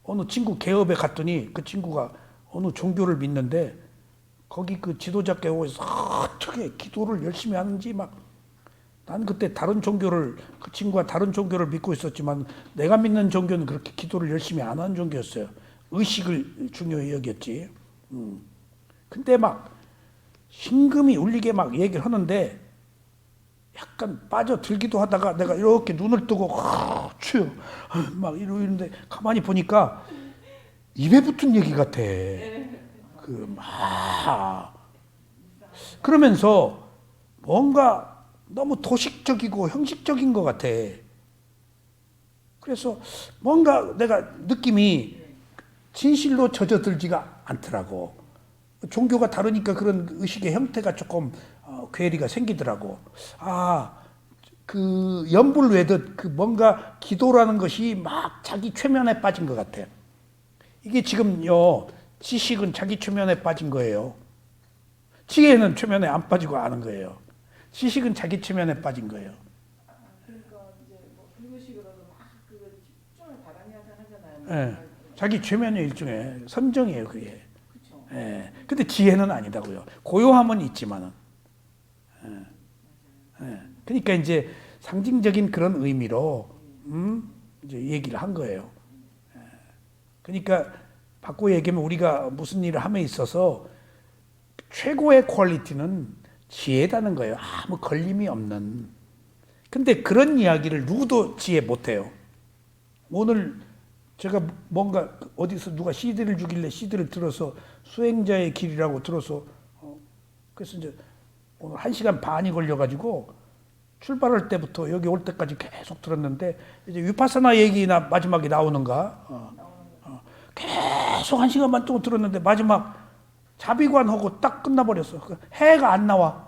[SPEAKER 1] 어느 친구 개업에 갔더니 그 친구가 어느 종교를 믿는데 거기 그 지도자께 오서 어떻게 기도를 열심히 하는지 막 난 그때 다른 종교를 그 친구가 다른 종교를 믿고 있었지만 내가 믿는 종교는 그렇게 기도를 열심히 안 하는 종교였어요. 의식을 중요히 여겼지. 근데 막 심금이 울리게 막 얘기를 하는데 약간 빠져들기도 하다가 내가 이렇게 눈을 뜨고 추요 막 이러는데 가만히 보니까 입에 붙은 얘기 같아. 그러면서 뭔가 너무 도식적이고 형식적인 것 같아. 그래서 뭔가 내가 느낌이 진실로 젖어들지가 않더라고. 종교가 다르니까 그런 의식의 형태가 조금 괴리가 생기더라고. 그 연불 외듯 그 뭔가 기도라는 것이 막 자기 최면에 빠진 것 같아. 이게 지금요, 지식은 자기 최면에 빠진 거예요. 지혜는 최면에 안 빠지고 아는 거예요. 지식은 자기 최면에 빠진 거예요.
[SPEAKER 2] 그러니까 이제 뭐 불구식으로도 막 그거 집중을 바라냐고 하잖아요.
[SPEAKER 1] 예, 자기 최면의 일종의 선정이에요, 그게.
[SPEAKER 2] 그렇죠.
[SPEAKER 1] 예, 근데 지혜는 아니다고요. 고요함은 있지만은. 그러니까 이제 상징적인 그런 의미로 이제 얘기를 한 거예요. 그러니까 바꿔 얘기하면 우리가 무슨 일을 함에 있어서 최고의 퀄리티는 지혜다는 거예요. 아무 걸림이 없는. 근데 그런 이야기를 누구도 지혜 못해요. 오늘 제가 뭔가 어디서 누가 CD를 주길래 CD를 들어서 수행자의 길이라고 들어서 그래서 이제 오늘 1시간 반이 걸려가지고 출발할 때부터 여기 올 때까지 계속 들었는데 이제 위파사나 얘기나 마지막에 나오는가 계속 1시간 반 동안 들었는데 마지막 자비관하고 딱 끝나버렸어. 해가 안 나와.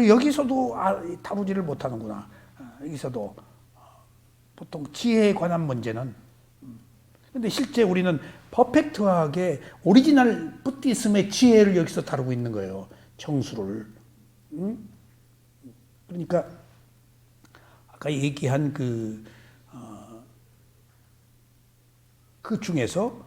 [SPEAKER 1] 여기서도 다루지를 못하는구나. 여기서도 보통 지혜에 관한 문제는. 근데 실제 우리는 퍼펙트하게 오리지널 부디스m의 지혜를 여기서 다루고 있는 거예요. 정수를. 그러니까 아까 얘기한 그 중에서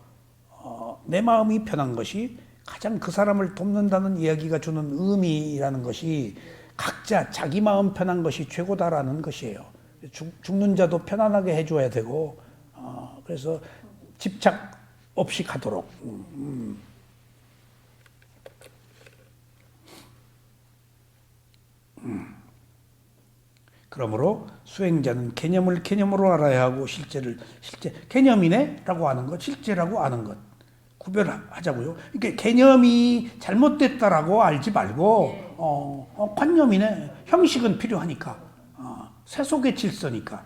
[SPEAKER 1] 내 마음이 편한 것이 가장 그 사람을 돕는다는 이야기가 주는 의미라는 것이 각자 자기 마음 편한 것이 최고다라는 것이에요. 죽는 자도 편안하게 해줘야 되고 그래서 집착 없이 가도록. 그러므로 수행자는 개념을 개념으로 알아야 하고 실제 개념이네라고 하는 것, 실제라고 아는 것 구별하자고요. 그러니까 개념이 잘못됐다라고 알지 말고 관념이네, 형식은 필요하니까, 세속의 질서니까.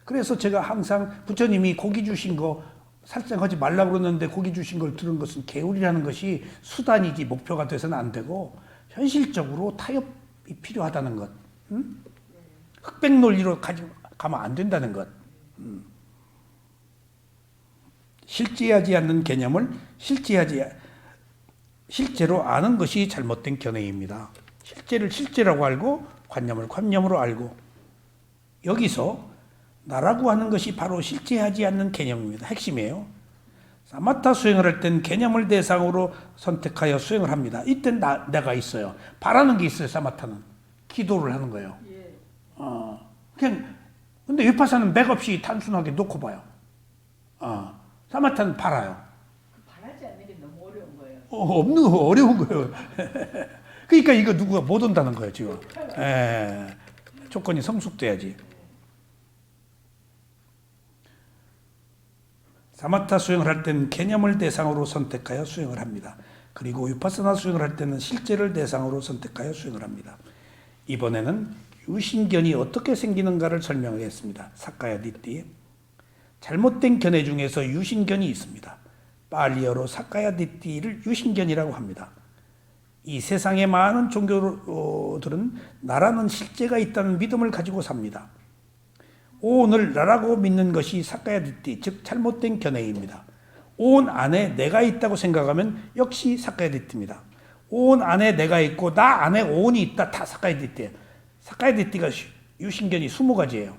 [SPEAKER 1] 그래서 제가 항상 부처님이 고기 주신 거 살생하지 말라고 그러는데 고기 주신 걸 들은 것은 개울이라는 것이 수단이지 목표가 돼서는 안 되고 현실적으로 타협이 필요하다는 것. 흑백 논리로 가면 안 된다는 것. 실제하지 않는 개념을 실제로 아는 것이 잘못된 견해입니다. 실제를 실제라고 알고 관념을 관념으로 알고, 여기서 나라고 하는 것이 바로 실제하지 않는 개념입니다. 핵심이에요. 사마타 수행을 할 땐 개념을 대상으로 선택하여 수행을 합니다. 이땐 내가 있어요. 바라는 게 있어요. 사마타는 기도를 하는 거예요. 그냥. 근데 위파사는 맥없이 단순하게 놓고 봐요. 사마타는 바라요.
[SPEAKER 2] 바라지 않는 게 너무 어려운 거예요.
[SPEAKER 1] 없는 거 어려운 거예요. 그러니까 이거 누구가 못 온다는 거예요 지금. 조건이 성숙돼야지. 사마타 수행을 할 때는 개념을 대상으로 선택하여 수행을 합니다. 그리고 위파사나 수행을 할 때는 실제를 대상으로 선택하여 수행을 합니다. 이번에는 유신견이 어떻게 생기는가를 설명하겠습니다. 사카야 디띠. 잘못된 견해 중에서 유신견이 있습니다. 팔리어로 사카야 디띠를 유신견이라고 합니다. 이 세상의 많은 종교들은 나라는 실제가 있다는 믿음을 가지고 sap니다. 오온을 나라고 믿는 것이 사카야 디띠, 즉 잘못된 견해입니다. 오온 안에 내가 있다고 생각하면 역시 사카야 디띠입니다. 오온 안에 내가 있고 나 안에 오온이 있다, 다 사카야 디띠예요. 사카야 디띠가 유신견이 20가지예요.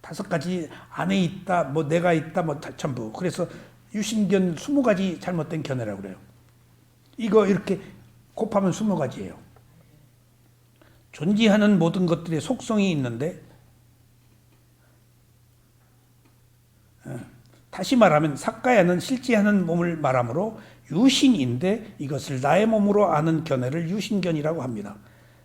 [SPEAKER 1] 5가지 안에 있다, 뭐 내가 있다, 뭐 전부. 그래서 유신견 20가지 잘못된 견해라고 그래요. 이거 이렇게 곱하면 20가지예요. 존재하는 모든 것들의 속성이 있는데, 다시 말하면 사카야는 실제하는 몸을 말하므로 유신인데 이것을 나의 몸으로 아는 견해를 유신견이라고 합니다.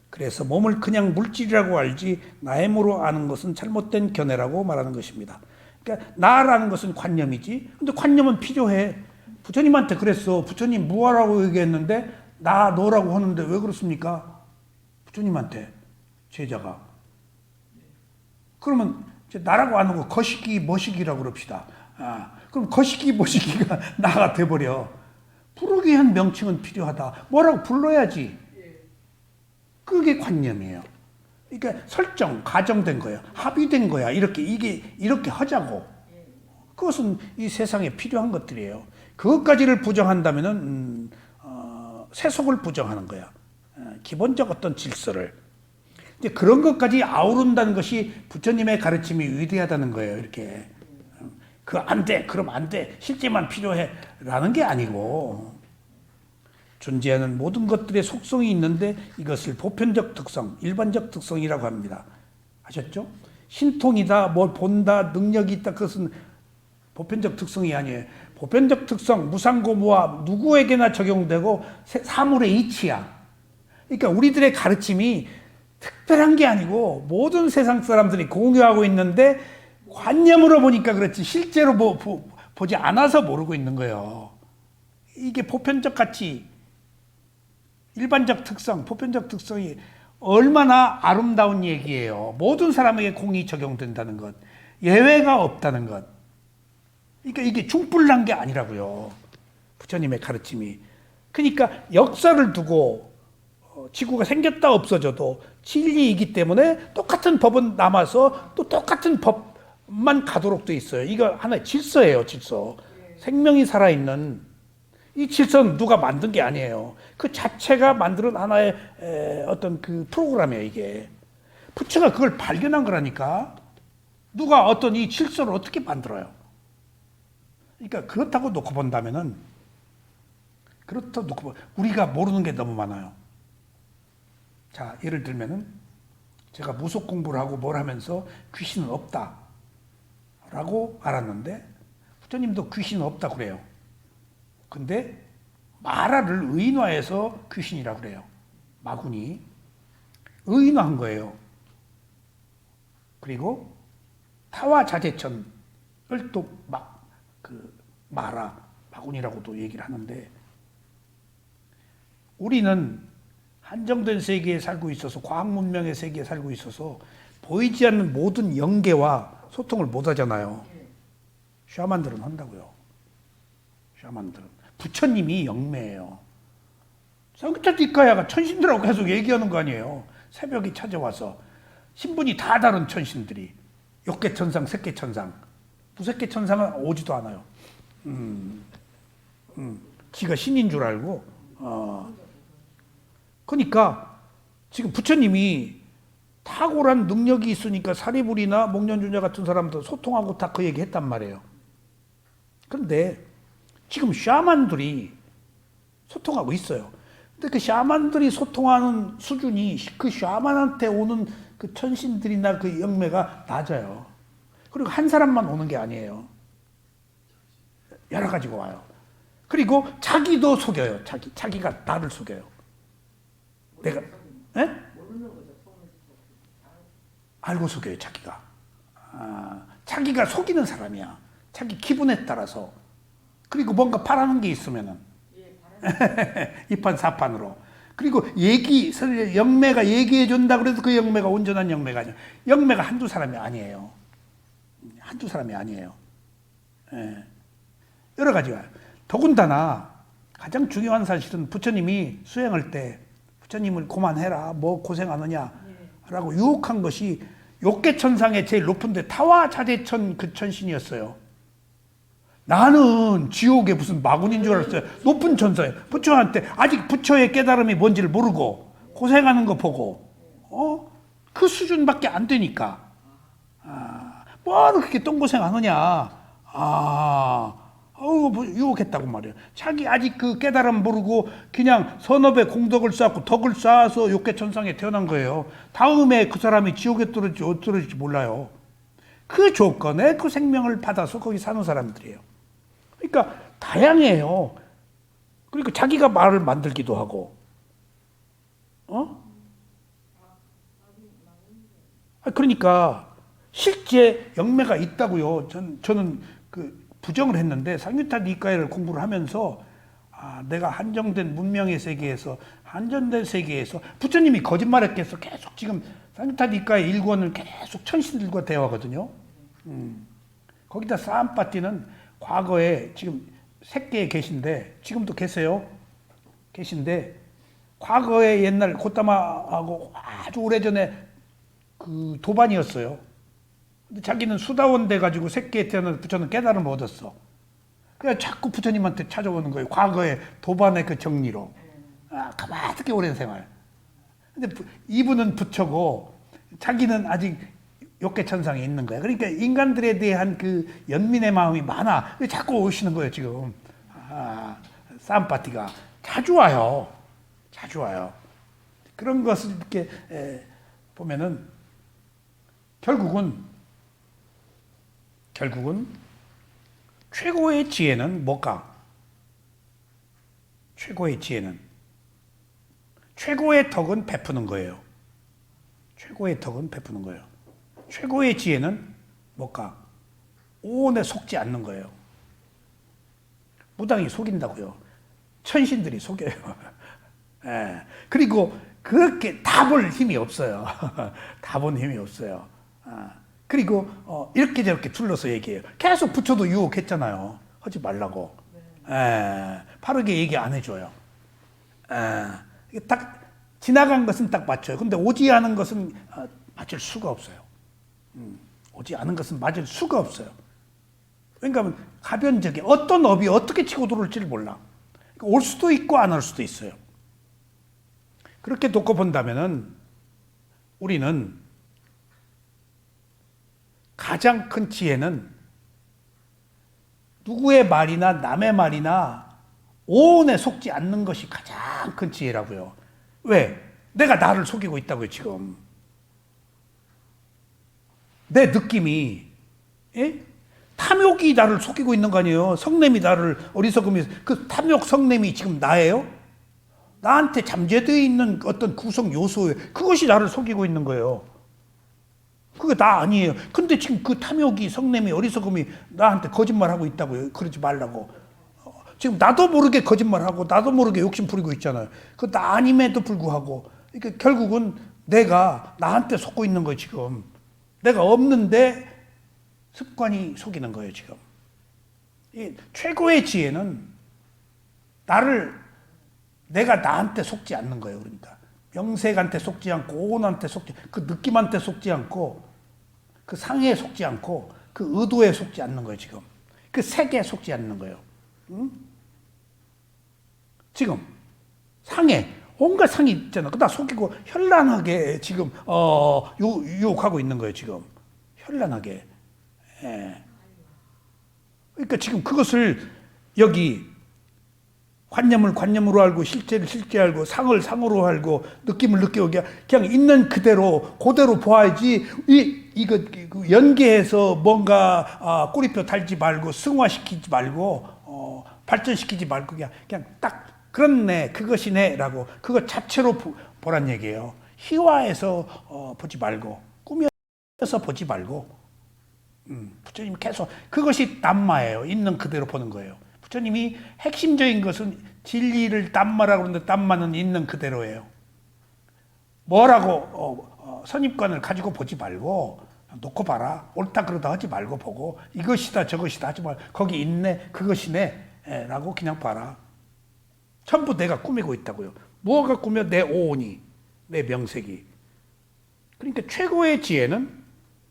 [SPEAKER 1] 그래서 몸을 그냥 물질이라고 알지 나의 몸으로 아는 것은 잘못된 견해라고 말하는 것입니다. 그러니까 나라는 것은 관념이지. 근데 관념은 필요해. 부처님한테 그랬어. 부처님 무아라고 얘기했는데 나 너라고 하는데 왜 그렇습니까? 부처님한테 제자가. 그러면 이제 나라고 하는 거 거시기 머시기라고 그럽시다. 그럼 거시기 머시기가 나가 돼버려. 부르기 위한 명칭은 필요하다. 뭐라고 불러야지. 그게 관념이에요. 그러니까 설정, 가정된 거예요. 합의된 거야. 이렇게 하자고. 그것은 이 세상에 필요한 것들이에요. 그것까지를 부정한다면은 세속을 부정하는 거야. 기본적 어떤 질서를. 근데 그런 것까지 아우른다는 것이 부처님의 가르침이 위대하다는 거예요. 이렇게. 안 돼. 그럼 안 돼. 실제만 필요해. 라는 게 아니고, 존재하는 모든 것들의 속성이 있는데 이것을 보편적 특성, 일반적 특성이라고 합니다. 아셨죠? 신통이다, 뭘 본다, 능력이 있다, 그것은 보편적 특성이 아니에요. 보편적 특성, 무상고무와 누구에게나 적용되고 사물의 이치야. 그러니까 우리들의 가르침이 특별한 게 아니고 모든 세상 사람들이 공유하고 있는데 관념으로 보니까 그렇지 실제로 보지 않아서 모르고 있는 거예요. 이게 보편적 가치, 일반적 특성, 보편적 특성이 얼마나 아름다운 얘기예요. 모든 사람에게 공이 적용된다는 것, 예외가 없다는 것. 그러니까 이게 중불난 게 아니라고요. 부처님의 가르침이. 그러니까 역사를 두고 지구가 생겼다 없어져도 진리이기 때문에 똑같은 법은 남아서 또 똑같은 법만 가도록 돼 있어요. 이거 하나의 질서예요, 질서. 생명이 살아있는 이 질서는 누가 만든 게 아니에요. 그 자체가 만드는 하나의 어떤 그 프로그램이에요, 이게. 부처가 그걸 발견한 거라니까. 누가 어떤 이 질서를 어떻게 만들어요? 그러니까 그렇다고 놓고 본다면은, 우리가 모르는 게 너무 많아요. 자, 예를 들면은 제가 무속 공부를 하고 뭘 하면서 귀신은 없다 라고 알았는데 부처님도 귀신은 없다 그래요. 근데 마라를 의인화해서 귀신이라고 그래요. 마군이 의인화한 거예요. 그리고 타화자재천을 또 마라, 마군이라고도 얘기를 하는데, 우리는 한정된 세계에 살고 있어서, 과학 문명의 세계에 살고 있어서 보이지 않는 모든 영계와 소통을 못 하잖아요. 샤만들은 한다고요. 샤만들은. 부처님이 영매예요. 상기타디카야가 천신들하고 계속 얘기하는 거 아니에요. 새벽이 찾아와서 신분이 다 다른 천신들이, 욕계천상, 색계천상, 무색계천상은 오지도 않아요. 지가 신인 줄 알고. 그러니까 지금 부처님이 탁월한 능력이 있으니까 사리불이나 목련주자 같은 사람도 소통하고 다 그 얘기 했단 말이에요. 그런데 지금 샤만들이 소통하고 있어요. 근데 그 샤만들이 소통하는 수준이 그 샤만한테 오는 그 천신들이나 그 영매가 낮아요. 그리고 한 사람만 오는 게 아니에요. 여러 가지가 와요. 그리고 자기도 속여요. 자기가 나를 속여요. 내가, 예? 알고 속여요, 자기가. 자기가 속이는 사람이야. 자기 기분에 따라서. 그리고 뭔가 바라는 게 있으면은. 이판사판으로. 그리고 영매가 얘기해 준다 그래도 그 영매가 온전한 영매가 아니에요. 영매가 한두 사람이 아니에요. 한두 사람이 아니에요. 예. 여러 가지가. 더군다나 가장 중요한 사실은 부처님이 수행할 때 부처님을 그만해라, 뭐 고생하느냐 라고 유혹한 것이 욕계천상의 제일 높은데 타화자재천 그 천신이었어요. 나는 지옥에 무슨 마군인 줄 알았어요. 높은 천사예요. 부처한테 아직 부처의 깨달음이 뭔지를 모르고 고생하는 거 보고 그 수준밖에 안 되니까 뭐하러 그렇게 똥고생하느냐. 뭐 유혹했다고 말이에요. 자기 아직 그 깨달음 모르고 그냥 선업에 공덕을 쌓고 덕을 쌓아서 욕계천상에 태어난 거예요. 다음에 그 사람이 지옥에 떨어질지 어디 떨어질지 몰라요. 그 조건에 그 생명을 받아서 거기 사는 사람들이에요. 그러니까 다양해요. 그리고 자기가 말을 만들기도 하고, 그러니까 실제 영매가 있다고요. 저는 그 부정을 했는데 상유타 니카야를 공부를 하면서 내가 한정된 문명의 세계에서, 한정된 세계에서 부처님이 거짓말했겠어. 계속 지금 상유타 니카야 일권을 계속 천신들과 대화하거든요. 거기다 사암파티는 과거에 지금 색계에 계신데, 지금도 계세요. 계신데, 과거에 옛날 고타마하고 아주 오래전에 그 도반이었어요. 근데 자기는 수다원 돼가지고 색계에 태어나서 부처는 깨달음을 얻었어. 그래서 자꾸 부처님한테 찾아오는 거예요. 과거의 도반의 그 정리로. 가만히 오랜 생활. 근데 이분은 부처고 자기는 아직 욕계천상에 있는 거야. 그러니까 인간들에 대한 그 연민의 마음이 많아. 자꾸 오시는 거예요, 지금. 쌈파티가. 자주 와요. 자주 와요. 그런 것을 이렇게 보면은 결국은 최고의 지혜는 뭘까? 최고의 지혜는, 최고의 덕은 베푸는 거예요. 최고의 덕은 베푸는 거예요. 최고의 지혜는 뭘까? 오온에 속지 않는 거예요. 무당이 속인다고요. 천신들이 속여요. 예. 그리고 그렇게 다 볼 힘이 없어요. 다 본 힘이 없어요. 그리고 이렇게 저렇게 둘러서 얘기해요. 계속 부처도 유혹했잖아요. 하지 말라고. 바르게 얘기 안 해줘요. 딱 지나간 것은 딱 맞춰요. 근데 오지 않은 것은 맞을 수가 없어요. 오지 않은 것은 맞을 수가 없어요. 그러니까 가변적이 어떤 업이 어떻게 치고 들어올지를 몰라. 그러니까 올 수도 있고 안 올 수도 있어요. 그렇게 놓고 본다면은 우리는 가장 큰 지혜는 누구의 말이나 남의 말이나 오온에 속지 않는 것이 가장 큰 지혜라고요. 왜? 내가 나를 속이고 있다고요, 지금. 내 느낌이, 탐욕이 나를 속이고 있는 거 아니에요? 성냄이 나를 어리석으면서, 그 탐욕 성냄이 지금 나예요? 나한테 잠재되어 있는 어떤 구성 요소에 그것이 나를 속이고 있는 거예요. 그게 나 아니에요. 근데 지금 그 탐욕이, 성냄이, 어리석음이 나한테 거짓말하고 있다고요. 그러지 말라고. 지금 나도 모르게 거짓말하고 나도 모르게 욕심 부리고 있잖아요. 그 나 아님에도 불구하고. 그러니까 결국은 내가 나한테 속고 있는 거예요, 지금. 내가 없는데 습관이 속이는 거예요, 지금. 이 최고의 지혜는 내가 나한테 속지 않는 거예요, 그러니까. 명색한테 속지 않고, 오온한테 속지, 그 느낌한테 속지 않고, 그 상해에 속지 않고, 그 의도에 속지 않는 거예요, 지금. 그 색에 속지 않는 거예요. 응? 지금, 상해, 온갖 상이 있잖아. 그다 속이고, 현란하게 지금, 유혹하고 있는 거예요, 지금. 현란하게. 예. 그러니까 지금 그것을 여기 관념을 관념으로 알고 실제를 실제 알고 상을 상으로 알고 느낌을 느껴오게 그냥 있는 그대로 보아야지 이거 연계해서 뭔가 꼬리표 달지 말고 승화시키지 말고 발전시키지 말고 그냥 딱 그렇네 그것이네라고 그것 자체로 보란 얘기예요. 희화해서 보지 말고 꾸며서 보지 말고 부처님 계속 그것이 담마예요. 있는 그대로 보는 거예요. 부처님이 핵심적인 것은 진리를 담마라고 그러는데 담마는 있는 그대로예요. 뭐라고 선입관을 가지고 보지 말고 놓고 봐라. 옳다 그러다 하지 말고 보고 이것이다 저것이다 하지 말고 거기 있네 그것이네 라고 그냥 봐라. 전부 내가 꾸미고 있다고요. 뭐가 꾸며? 내 오온이 내 명색이. 그러니까 최고의 지혜는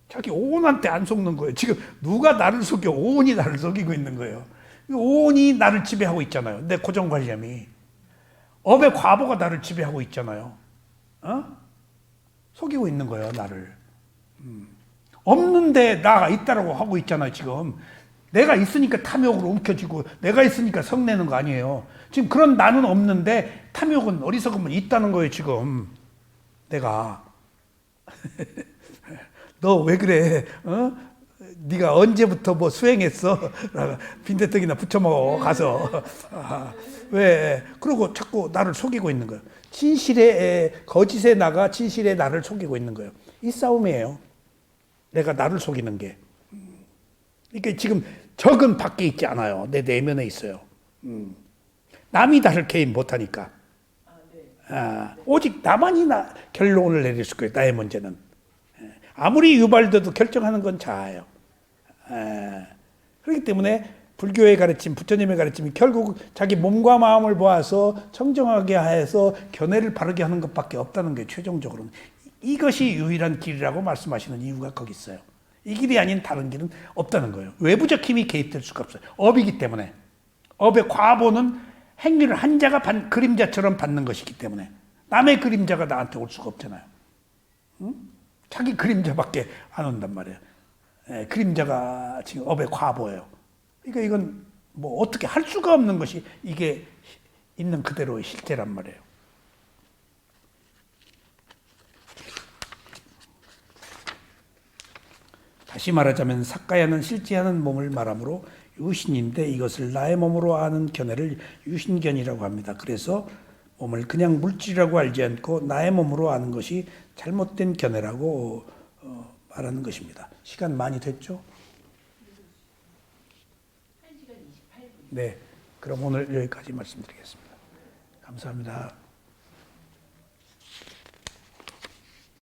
[SPEAKER 1] 자기 오온한테 안 속는 거예요. 지금 누가 나를 속여? 오온이 나를 속이고 있는 거예요. 오온이 나를 지배하고 있잖아요. 내 고정관념이. 업의 과보가 나를 지배하고 있잖아요. 속이고 있는 거예요, 나를. 없는데 나가 있다라고 하고 있잖아요, 지금. 내가 있으니까 탐욕으로 움켜쥐고 내가 있으니까 성내는 거 아니에요. 지금 그런 나는 없는데 탐욕은 어리석음은 있다는 거예요, 지금. 내가. 너 왜 그래? 네가 언제부터 뭐 수행했어? 빈대떡이나 부쳐 먹어 가서. 왜? 그러고 자꾸 나를 속이고 있는 거예요. 진실의 거짓의 나가 진실의 나를 속이고 있는 거예요. 이 싸움이에요. 내가 나를 속이는 게. 그러니까 지금 적은 밖에 있지 않아요. 내 내면에 있어요. 남이 나를 개인 못하니까. 오직 나만이 결론을 내릴 수 있고요. 나의 문제는. 아무리 유발돼도 결정하는 건 자아예요. 그렇기 때문에 불교의 가르침, 부처님의 가르침이 결국 자기 몸과 마음을 모아서 청정하게 해서 견해를 바르게 하는 것밖에 없다는 게 최종적으로는. 이것이 유일한 길이라고 말씀하시는 이유가 거기 있어요. 이 길이 아닌 다른 길은 없다는 거예요. 외부적 힘이 개입될 수가 없어요. 업이기 때문에. 업의 과보는 행위를 한 자가 그림자처럼 받는 것이기 때문에 남의 그림자가 나한테 올 수가 없잖아요. 자기 그림자밖에 안 온단 말이에요. 그림자가 지금 업의 과보예요. 그러니까 이건 뭐 어떻게 할 수가 없는 것이 이게 있는 그대로의 실제란 말이에요. 다시 말하자면 삭가야는 실제하는 몸을 말하므로 유신인데 이것을 나의 몸으로 아는 견해를 유신견이라고 합니다. 그래서 몸을 그냥 물질이라고 알지 않고 나의 몸으로 아는 것이 잘못된 견해라고 말하는 것입니다. 시간 많이 됐죠?
[SPEAKER 2] 1시간 28분.
[SPEAKER 1] 네, 그럼 오늘 여기까지 말씀드리겠습니다. 감사합니다.